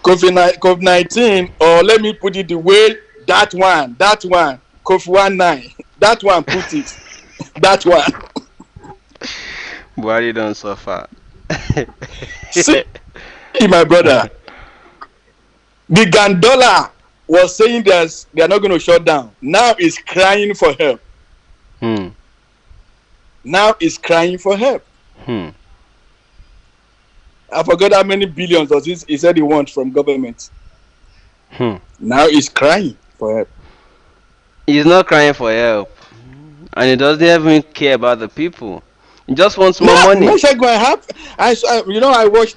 Speaker 5: COVID 19, or let me put it the way that one, COVID 19, that one put it, that one.
Speaker 3: Buhari don't suffer.
Speaker 5: See, my brother, the Gandola was saying they are not going to shut down. Now is crying for help.
Speaker 3: Hmm.
Speaker 5: Now is crying for help.
Speaker 3: Hmm.
Speaker 5: I forgot how many billions does he said he wants from government.
Speaker 3: Hmm.
Speaker 5: Now he's crying for help.
Speaker 3: He's not crying for help, and he doesn't even care about the people. He just wants more
Speaker 5: No,
Speaker 3: money.
Speaker 5: Meshack,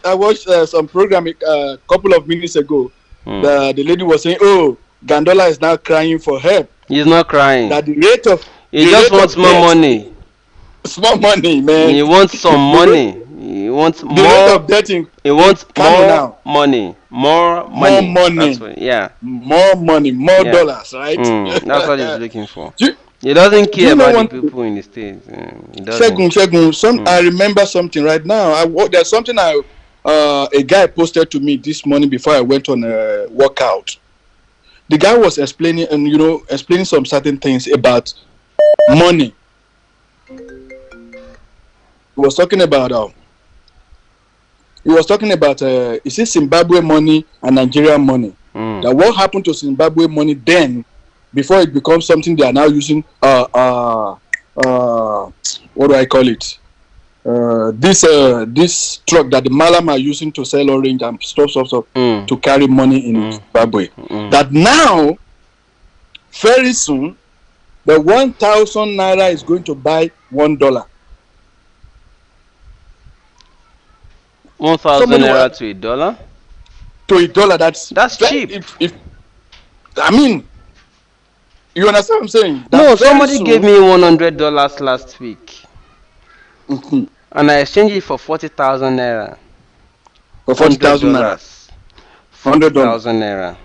Speaker 5: I watched some program a couple of minutes ago.
Speaker 3: Hmm.
Speaker 5: The lady was saying, "Oh, Gandola is now crying for help.
Speaker 3: He's not crying.
Speaker 5: That the rate of
Speaker 3: He just wants more
Speaker 5: death,
Speaker 3: money.
Speaker 5: small money, man.
Speaker 3: He wants some
Speaker 5: The rate
Speaker 3: money. He wants
Speaker 5: the rate
Speaker 3: more.
Speaker 5: of death
Speaker 3: He
Speaker 5: in
Speaker 3: wants
Speaker 5: Kano
Speaker 3: more
Speaker 5: now,
Speaker 3: money. More
Speaker 5: more
Speaker 3: money. That's
Speaker 5: money,
Speaker 3: what. Yeah.
Speaker 5: more money, more
Speaker 3: Yeah.
Speaker 5: dollars, right?"
Speaker 3: That's what he's looking for.
Speaker 5: do,
Speaker 3: He doesn't
Speaker 5: do
Speaker 3: care
Speaker 5: you know
Speaker 3: about the
Speaker 5: one?
Speaker 3: people in the states. He doesn't.
Speaker 5: Shegun,
Speaker 3: Mm.
Speaker 5: I remember something right now. There's something a guy posted to me this morning before I went on a workout. The guy was explaining and explaining some certain things about money. He was talking about is it Zimbabwe money and Nigerian money?
Speaker 3: Mm.
Speaker 5: That what happened to Zimbabwe money then before it becomes something they are now using what do I call it? This truck that the Malam are using to sell orange and stuff to carry money in Zimbabwe. That now, very soon, the 1,000 naira is going to buy $1.
Speaker 3: 1,000 naira to $1.
Speaker 5: To $1.
Speaker 3: That's cheap.
Speaker 5: If I mean, you understand what I'm saying?
Speaker 3: No, somebody gave me $100 last week, and I exchanged it for 40,000 naira.
Speaker 5: For 40,000 naira.
Speaker 3: $100.
Speaker 5: $100.
Speaker 3: 40,000 naira.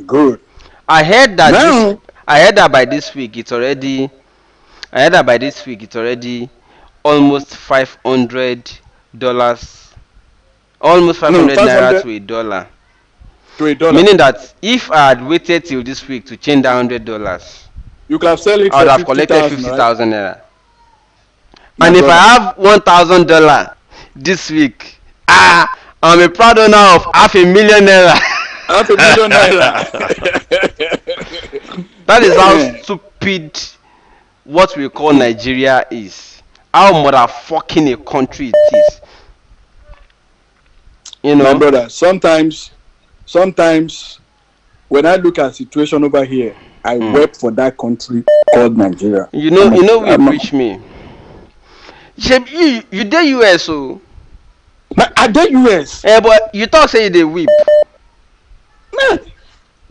Speaker 5: Good.
Speaker 3: I heard that
Speaker 5: Now,
Speaker 3: I heard that by this week it's already. I heard that by this week it's already almost $500. Almost
Speaker 5: no,
Speaker 3: 500 naira
Speaker 5: 500
Speaker 3: to $1.
Speaker 5: to $1.
Speaker 3: Meaning that if I had waited till this week to change that $100,
Speaker 5: You can sell it
Speaker 3: I would
Speaker 5: for
Speaker 3: have collected
Speaker 5: 50,000, right?
Speaker 3: 50,000 naira.
Speaker 5: My
Speaker 3: And if I
Speaker 5: brother.
Speaker 3: have $1,000 this week, I'm a proud owner of $500,000 naira.
Speaker 5: $500,000 naira.
Speaker 3: That is how stupid what we call Nigeria is. How motherfucking a country it is.
Speaker 5: My brother, sometimes when I look at situation over here, I wept for that country called Nigeria.
Speaker 3: We preach me. You dey US so.
Speaker 5: I dey US.
Speaker 3: But you talk say you dey weep.
Speaker 5: Nah,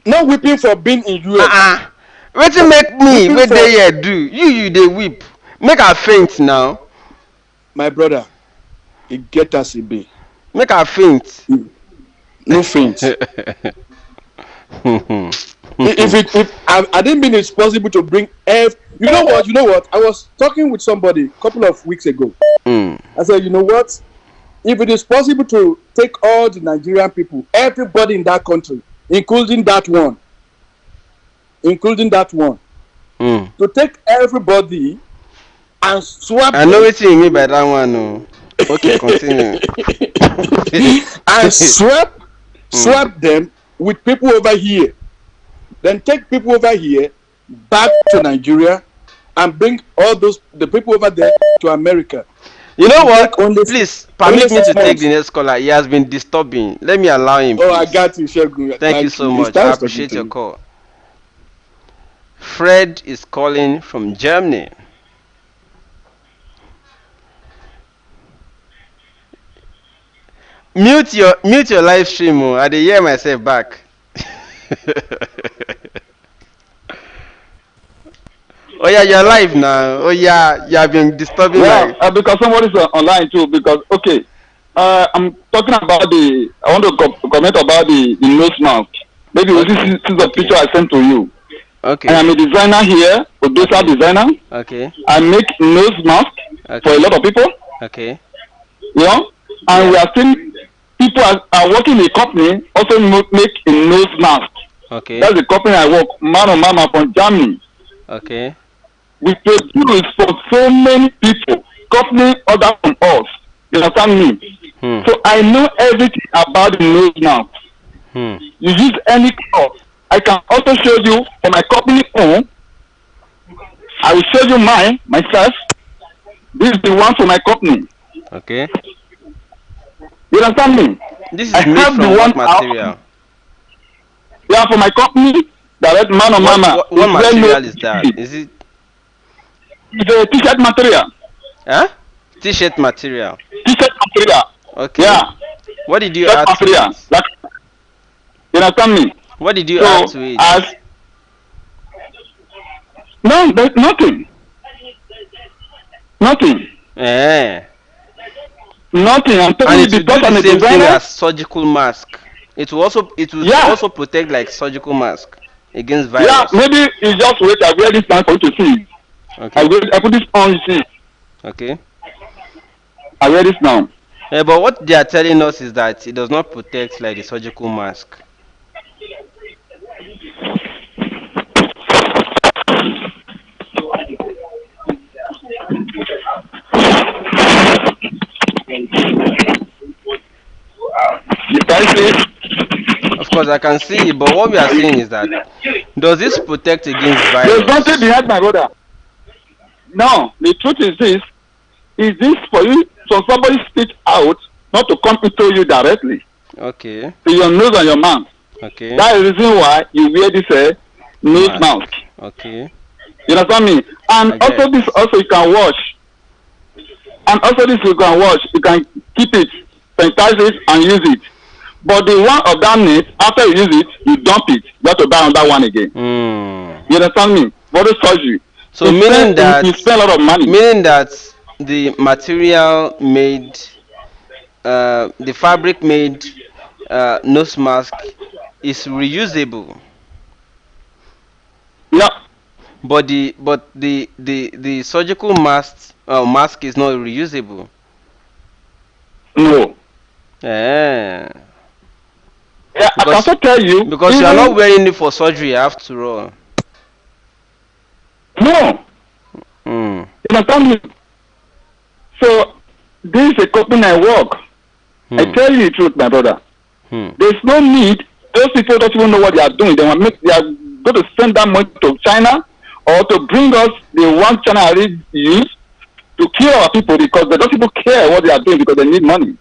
Speaker 5: not weeping for being in US.
Speaker 3: Wetin make me wey dey here do? You dey weep. Make I faint now.
Speaker 5: My brother, it get as it be.
Speaker 3: Make I faint.
Speaker 5: No faint. if I didn't mean it's possible to bring you know what? I was talking with somebody a couple of weeks ago. I said, you know what? If it is possible to take all the Nigerian people, everybody in that country, including that one, to take everybody and swap.
Speaker 3: I know what you mean by that one. No. Okay, continue.
Speaker 5: And swap swap them with people over here, then take people over here back to Nigeria and bring all the people over there to America.
Speaker 3: You know what?
Speaker 5: Only,
Speaker 3: Please permit me to take the next caller. He has been disturbing. Let me allow him.
Speaker 5: Oh,
Speaker 3: please.
Speaker 5: I got you, Shegun.
Speaker 3: Thank you so much. I appreciate your call. Fred is calling from Germany. Mute your live stream. Oh, I dey hear myself back. Oh yeah, you're live now. Oh yeah, you have been disturbing.
Speaker 4: Well, because somebody's online too. Because okay, I'm talking about the. I want to comment about the nose mask. Maybe this is the picture I sent to you.
Speaker 3: Okay.
Speaker 4: I am a designer here, producer designer.
Speaker 3: Okay.
Speaker 4: I make nose mask for a lot of people.
Speaker 3: Okay.
Speaker 4: You know, and we are seeing people are working in a company also make a nose mask.
Speaker 3: Okay.
Speaker 4: That's the company I work, man or mama from Germany.
Speaker 3: Okay.
Speaker 4: We produce for so many people, company order from us. You understand me? So I know everything about the nose mask. You use any cloth. I can also show you for my company own. I will show you mine myself. This is the one for my company.
Speaker 3: Okay.
Speaker 4: You understand me?
Speaker 3: This is made from what material?
Speaker 4: Yeah, for my company, direct man or mama.
Speaker 3: What material is that? Is it?
Speaker 4: It's a t-shirt material.
Speaker 3: Huh? T-shirt material.
Speaker 4: T-shirt material.
Speaker 3: Okay.
Speaker 4: Yeah.
Speaker 3: What did you add to it?
Speaker 4: Like, you understand me?
Speaker 3: What did you add to it?
Speaker 4: No, there's nothing. Nothing. Nothing. I'm telling you, because I'm a
Speaker 3: same
Speaker 4: designer.
Speaker 3: Thing as surgical mask. It will also protect like surgical mask against virus.
Speaker 4: Yeah, maybe you just wait. I wear this time for you to see.
Speaker 3: Okay.
Speaker 4: I put this on, you see.
Speaker 3: Okay.
Speaker 4: I wear this now.
Speaker 3: Yeah, but what they are telling us is that it does not protect like the surgical mask.
Speaker 4: You can see it?
Speaker 3: Of course, I can see it, but what we are saying is that does this protect against virus?
Speaker 4: There's nothing behind my brother. No, the truth is this. Is this for you? So somebody speak out, not to come into you directly.
Speaker 3: Okay.
Speaker 4: To your nose and your mouth.
Speaker 3: Okay.
Speaker 4: That is the reason why you wear this nose mask.
Speaker 3: Okay.
Speaker 4: You understand me? And also this also you can wash. And also this you can wash. You can keep it, sanitize it, and use it. But the one of that net, after you use it, you dump it. You have to buy another one again. You understand me? Body surgery.
Speaker 3: So meaning that
Speaker 4: you spend a lot of money.
Speaker 3: Meaning that the material made, the fabric made nose mask is reusable.
Speaker 4: Yeah.
Speaker 3: But the surgical mask is not reusable.
Speaker 4: No.
Speaker 3: Yeah,
Speaker 4: I can also tell you.
Speaker 3: Because you are not wearing it for surgery after all.
Speaker 4: No. You understand me? So this is a company I work. I tell you the truth, my brother. There's no need. Those people don't even know what they are doing. They are going to send that money to China or to bring us the one China already use to kill our people because they don't even care what they are doing because they need money.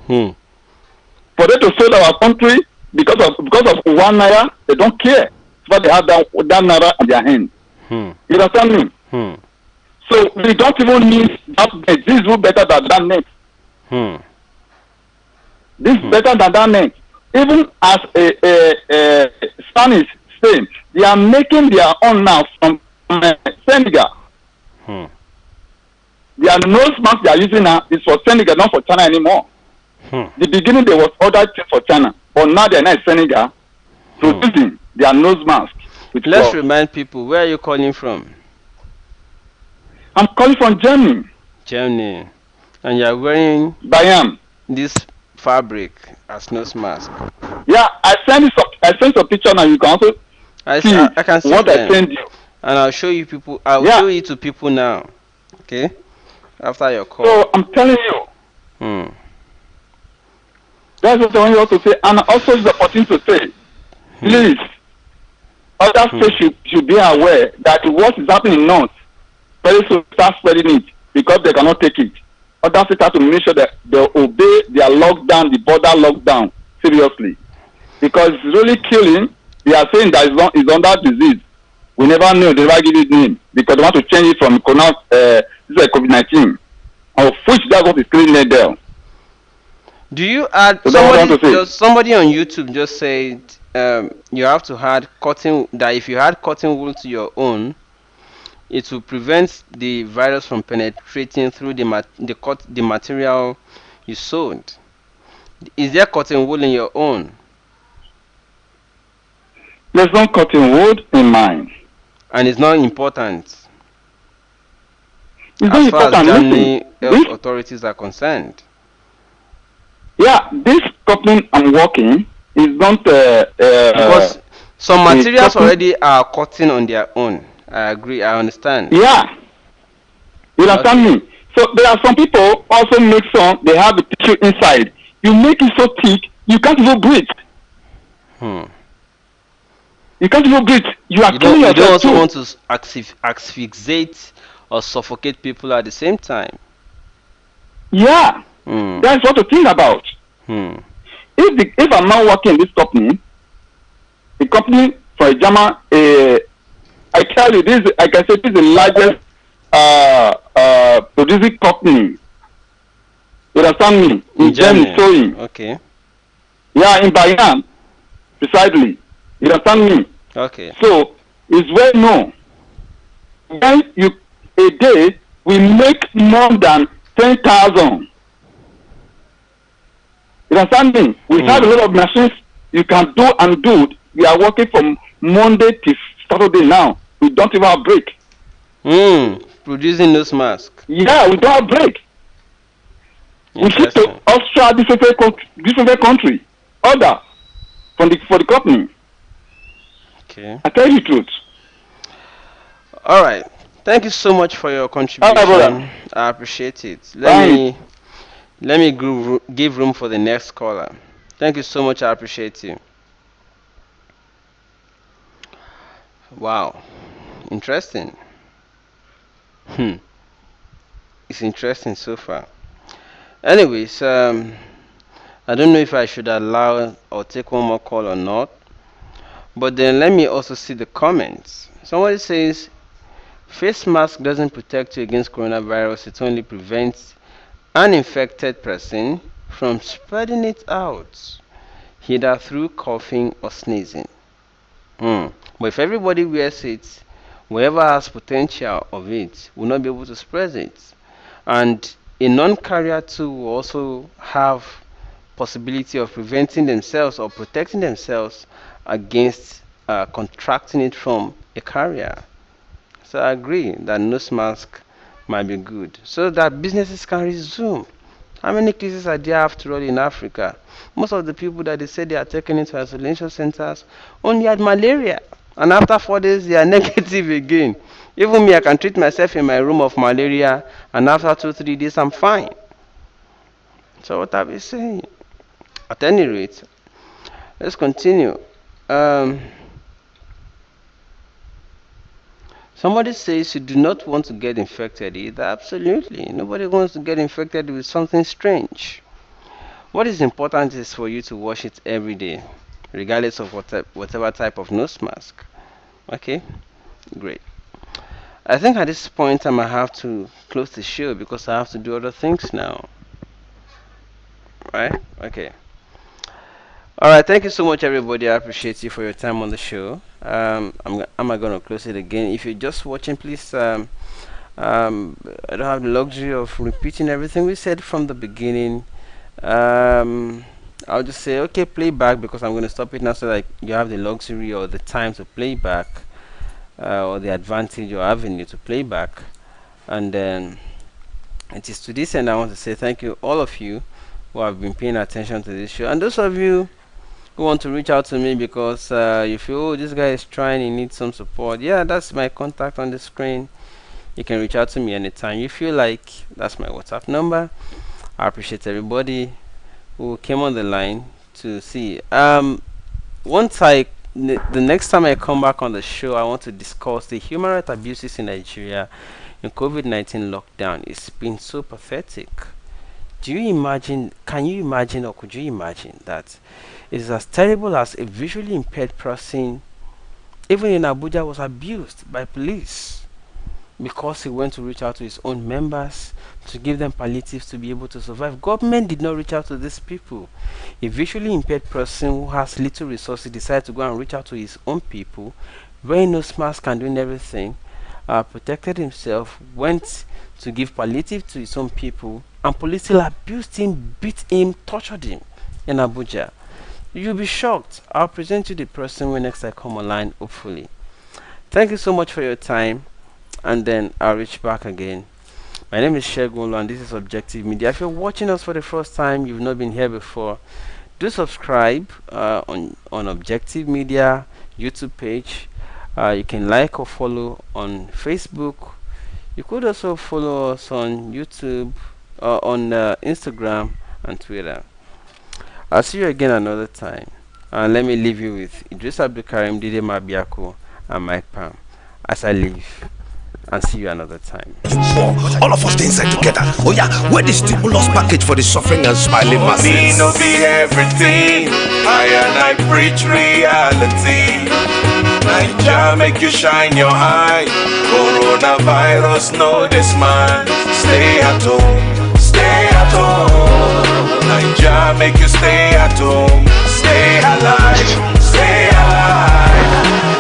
Speaker 4: For them to sell our country because of 1 naira, they don't care. But they have that naira in their hand. You understand me? So we don't even need that net. This is better than that net. This is better than that net. Even as a Spanish Spain, they are making their own now from Senegal. Their nose mask they are using now is for Senegal, not for China anymore. The beginning there was ordered for China, but now they are not Senegal producing their nose mask.
Speaker 3: Let's remind people, where are you calling from?
Speaker 4: I'm calling from Germany.
Speaker 3: Germany. And you are wearing this fabric as nose mask.
Speaker 4: Yeah, I sent a picture now. You can also see
Speaker 3: I can see
Speaker 4: what
Speaker 3: them.
Speaker 4: I sent you.
Speaker 3: And I'll show you people. I'll show it to people now. Okay? After your call.
Speaker 4: So I'm telling you.
Speaker 5: That's what I want you all to say. And also the opportunity to say, please, other states should be aware that what is happening in North, very soon start spreading it because they cannot take it. Other states have to make sure that they obey their lockdown, the border lockdown, seriously. Because it's really killing. They are saying that it's under disease. We never knew, they never give it name because they want to change it from COVID-19. Of which that's what is killing them.
Speaker 3: Do you add
Speaker 5: So
Speaker 3: somebody on YouTube just said you have to add cotton, that if you add cotton wool to your own, it will prevent the virus from penetrating through the material you sewed. Is there cotton wool in your own?
Speaker 5: There's no cotton wool in mine.
Speaker 3: And it's not important.
Speaker 5: It's
Speaker 3: as
Speaker 5: not
Speaker 3: far
Speaker 5: important.
Speaker 3: as Germany health authorities are concerned.
Speaker 5: Yeah, this company I'm working is not
Speaker 3: because some materials already are cotton on their own. I agree. I understand.
Speaker 5: Yeah, you understand me. So there are some people also make some. They have a tissue inside. You make it so thick you can't even breathe. You can't even breathe. You are killing yourself.
Speaker 3: You don't also want to asphyxiate or suffocate people at the same time.
Speaker 5: Yeah, that's what to think about. If I'm not working in this company, the company, for example, I tell you this, I can say this is the largest producing company. You understand me? In Germany, sewing.
Speaker 3: Okay.
Speaker 5: Yeah, in Bayern, precisely. You understand me?
Speaker 3: Okay.
Speaker 5: So it's well known. When a day we make more than 10,000. You understand me? We have a lot of machines you can do and do. We are working from Monday to Saturday now. We don't even have break.
Speaker 3: Producing nose mask.
Speaker 5: Yeah, we don't have break. We ship to Austria, different country. Order for the company.
Speaker 3: Okay.
Speaker 5: I tell you the truth.
Speaker 3: All right. Thank you so much for your contribution.
Speaker 5: Right,
Speaker 3: I appreciate it. Let me give room for the next caller. Thank you so much. I appreciate you. Wow. Interesting. It's interesting so far. Anyways, I don't know if I should allow or take one more call or not. But then let me also see the comments. Somebody says, face mask doesn't protect you against coronavirus. It only prevents an infected person from spreading it out, either through coughing or sneezing. But if everybody wears it, whoever has potential of it will not be able to spread it. And a non-carrier too will also have possibility of preventing themselves or protecting themselves against contracting it from a carrier. So I agree that nose mask might be good so that businesses can resume. How many cases are there after all in Africa? Most of the people that they say they are taken into isolation centers only had malaria, and after 4 days they are negative again. Even me, I can treat myself in my room of malaria, and after 2-3 days I'm fine. So what are we saying? At any rate, let's continue. Somebody says you do not want to get infected either. Absolutely. Nobody wants to get infected with something strange. What is important is for you to wash it every day, regardless of whatever type of nose mask. Okay? Great. I think at this point I might have to close the show because I have to do other things now. Right? Okay. Alright, thank you so much everybody. I appreciate you for your time on the show. I'm gonna close it again. If you're just watching, please I don't have the luxury of repeating everything we said from the beginning. I'll just say okay, play back, because I'm gonna stop it now so that you have the luxury or the time to play back, or the advantage or avenue to play back. And then it is to this end I want to say thank you all of you who have been paying attention to this show, and those of you who want to reach out to me because you feel, oh, this guy is trying, he needs some support. Yeah, that's my contact on the screen. You can reach out to me anytime you feel like. That's my WhatsApp number. I appreciate everybody. who came on the line to see. Once the next time I come back on the show, I want to discuss the human rights abuses in Nigeria in COVID-19 lockdown. It's been so pathetic. Do you imagine? Can you imagine, or could you imagine that it is as terrible as a visually impaired person, even in Abuja, was abused by police because he went to reach out to his own members to give them palliatives to be able to survive? Government did not reach out to these people. A visually impaired person who has little resources decided to go and reach out to his own people, wearing nose mask and doing everything, protected himself, went to give palliative to his own people, and police still abused him, beat him, tortured him in Abuja. You'll be shocked. I'll present you the person when next I come online, hopefully. Thank you so much for your time, and then I'll reach back again. My name is Shegun and this is Objective Media. If you're watching us for the first time, you've not been here before, do subscribe on Objective Media YouTube page. You can like or follow on Facebook. You could also follow us on YouTube, on Instagram and Twitter. I'll see you again another time. And let me leave you with Idris Abdulkarim, Dide Mabiako, and Mike Pam as I leave. And see you another time.
Speaker 1: All of us stay inside together. Oh yeah, where the stimulus package for the suffering and smiling masses?
Speaker 2: Me no be everything. I preach reality. Naija make you shine your eye. Coronavirus, know this man. Stay at home, stay at home. Naija make you stay at home. Stay alive, stay alive.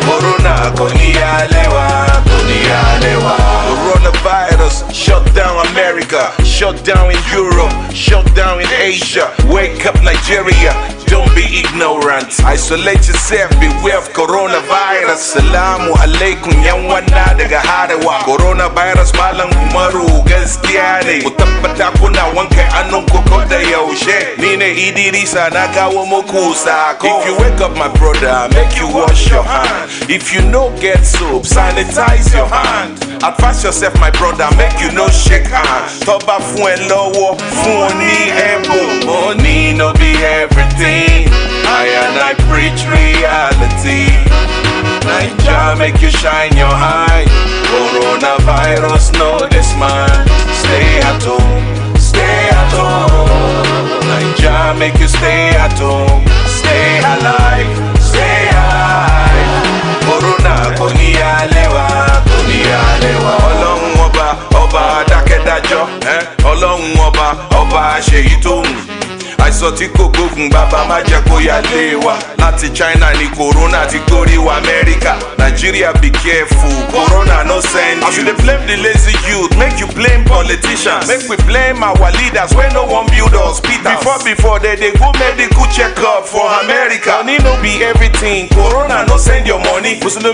Speaker 2: Corona konialewa, konialewa. Coronavirus shut down America, shut down in Europe, shut down in Asia. Wake up Nigeria, don't be ignorant. Isolate yourself, beware of coronavirus. Salamu alaikum yan wana daga harewa. Coronavirus malam Umaru gaskiya ne. Ku tabbata kuna wanke hannun ku ko da yaushe. Ni ne Idrisa na kawo muku sako. If you wake up my brother, make you wash your hand. If you no get soap, sanitize your hand. Advance yourself my brother, make you no shake hand. Toba fún ẹ lọ́wọ́, fún ọ ní ẹ̀bùn. Money no be everything. I preach reality. Naija make you shine your eye. Coronavirus, know this man. Stay at home, stay at home. Naija make you stay at home. Stay alive, stay alive. Corona konialewa, konialewa. Ọlọ́run ọba dákẹ́dájọ́, Ọlọ́run ọba ṣèyí tó wù. Àìsàn tí kò gbógun bàbá má jẹ́ kó yá lé wa. Láti China ni corona ti gorí wa Amẹ́ríkà. Nigeria be careful, corona no send you. As you dey blame the lazy youth, make you blame politicians. Make we blame our leaders wey no wan build hospitals. Before they go medical check up for America. Money no be everything, corona no send your money. Muslim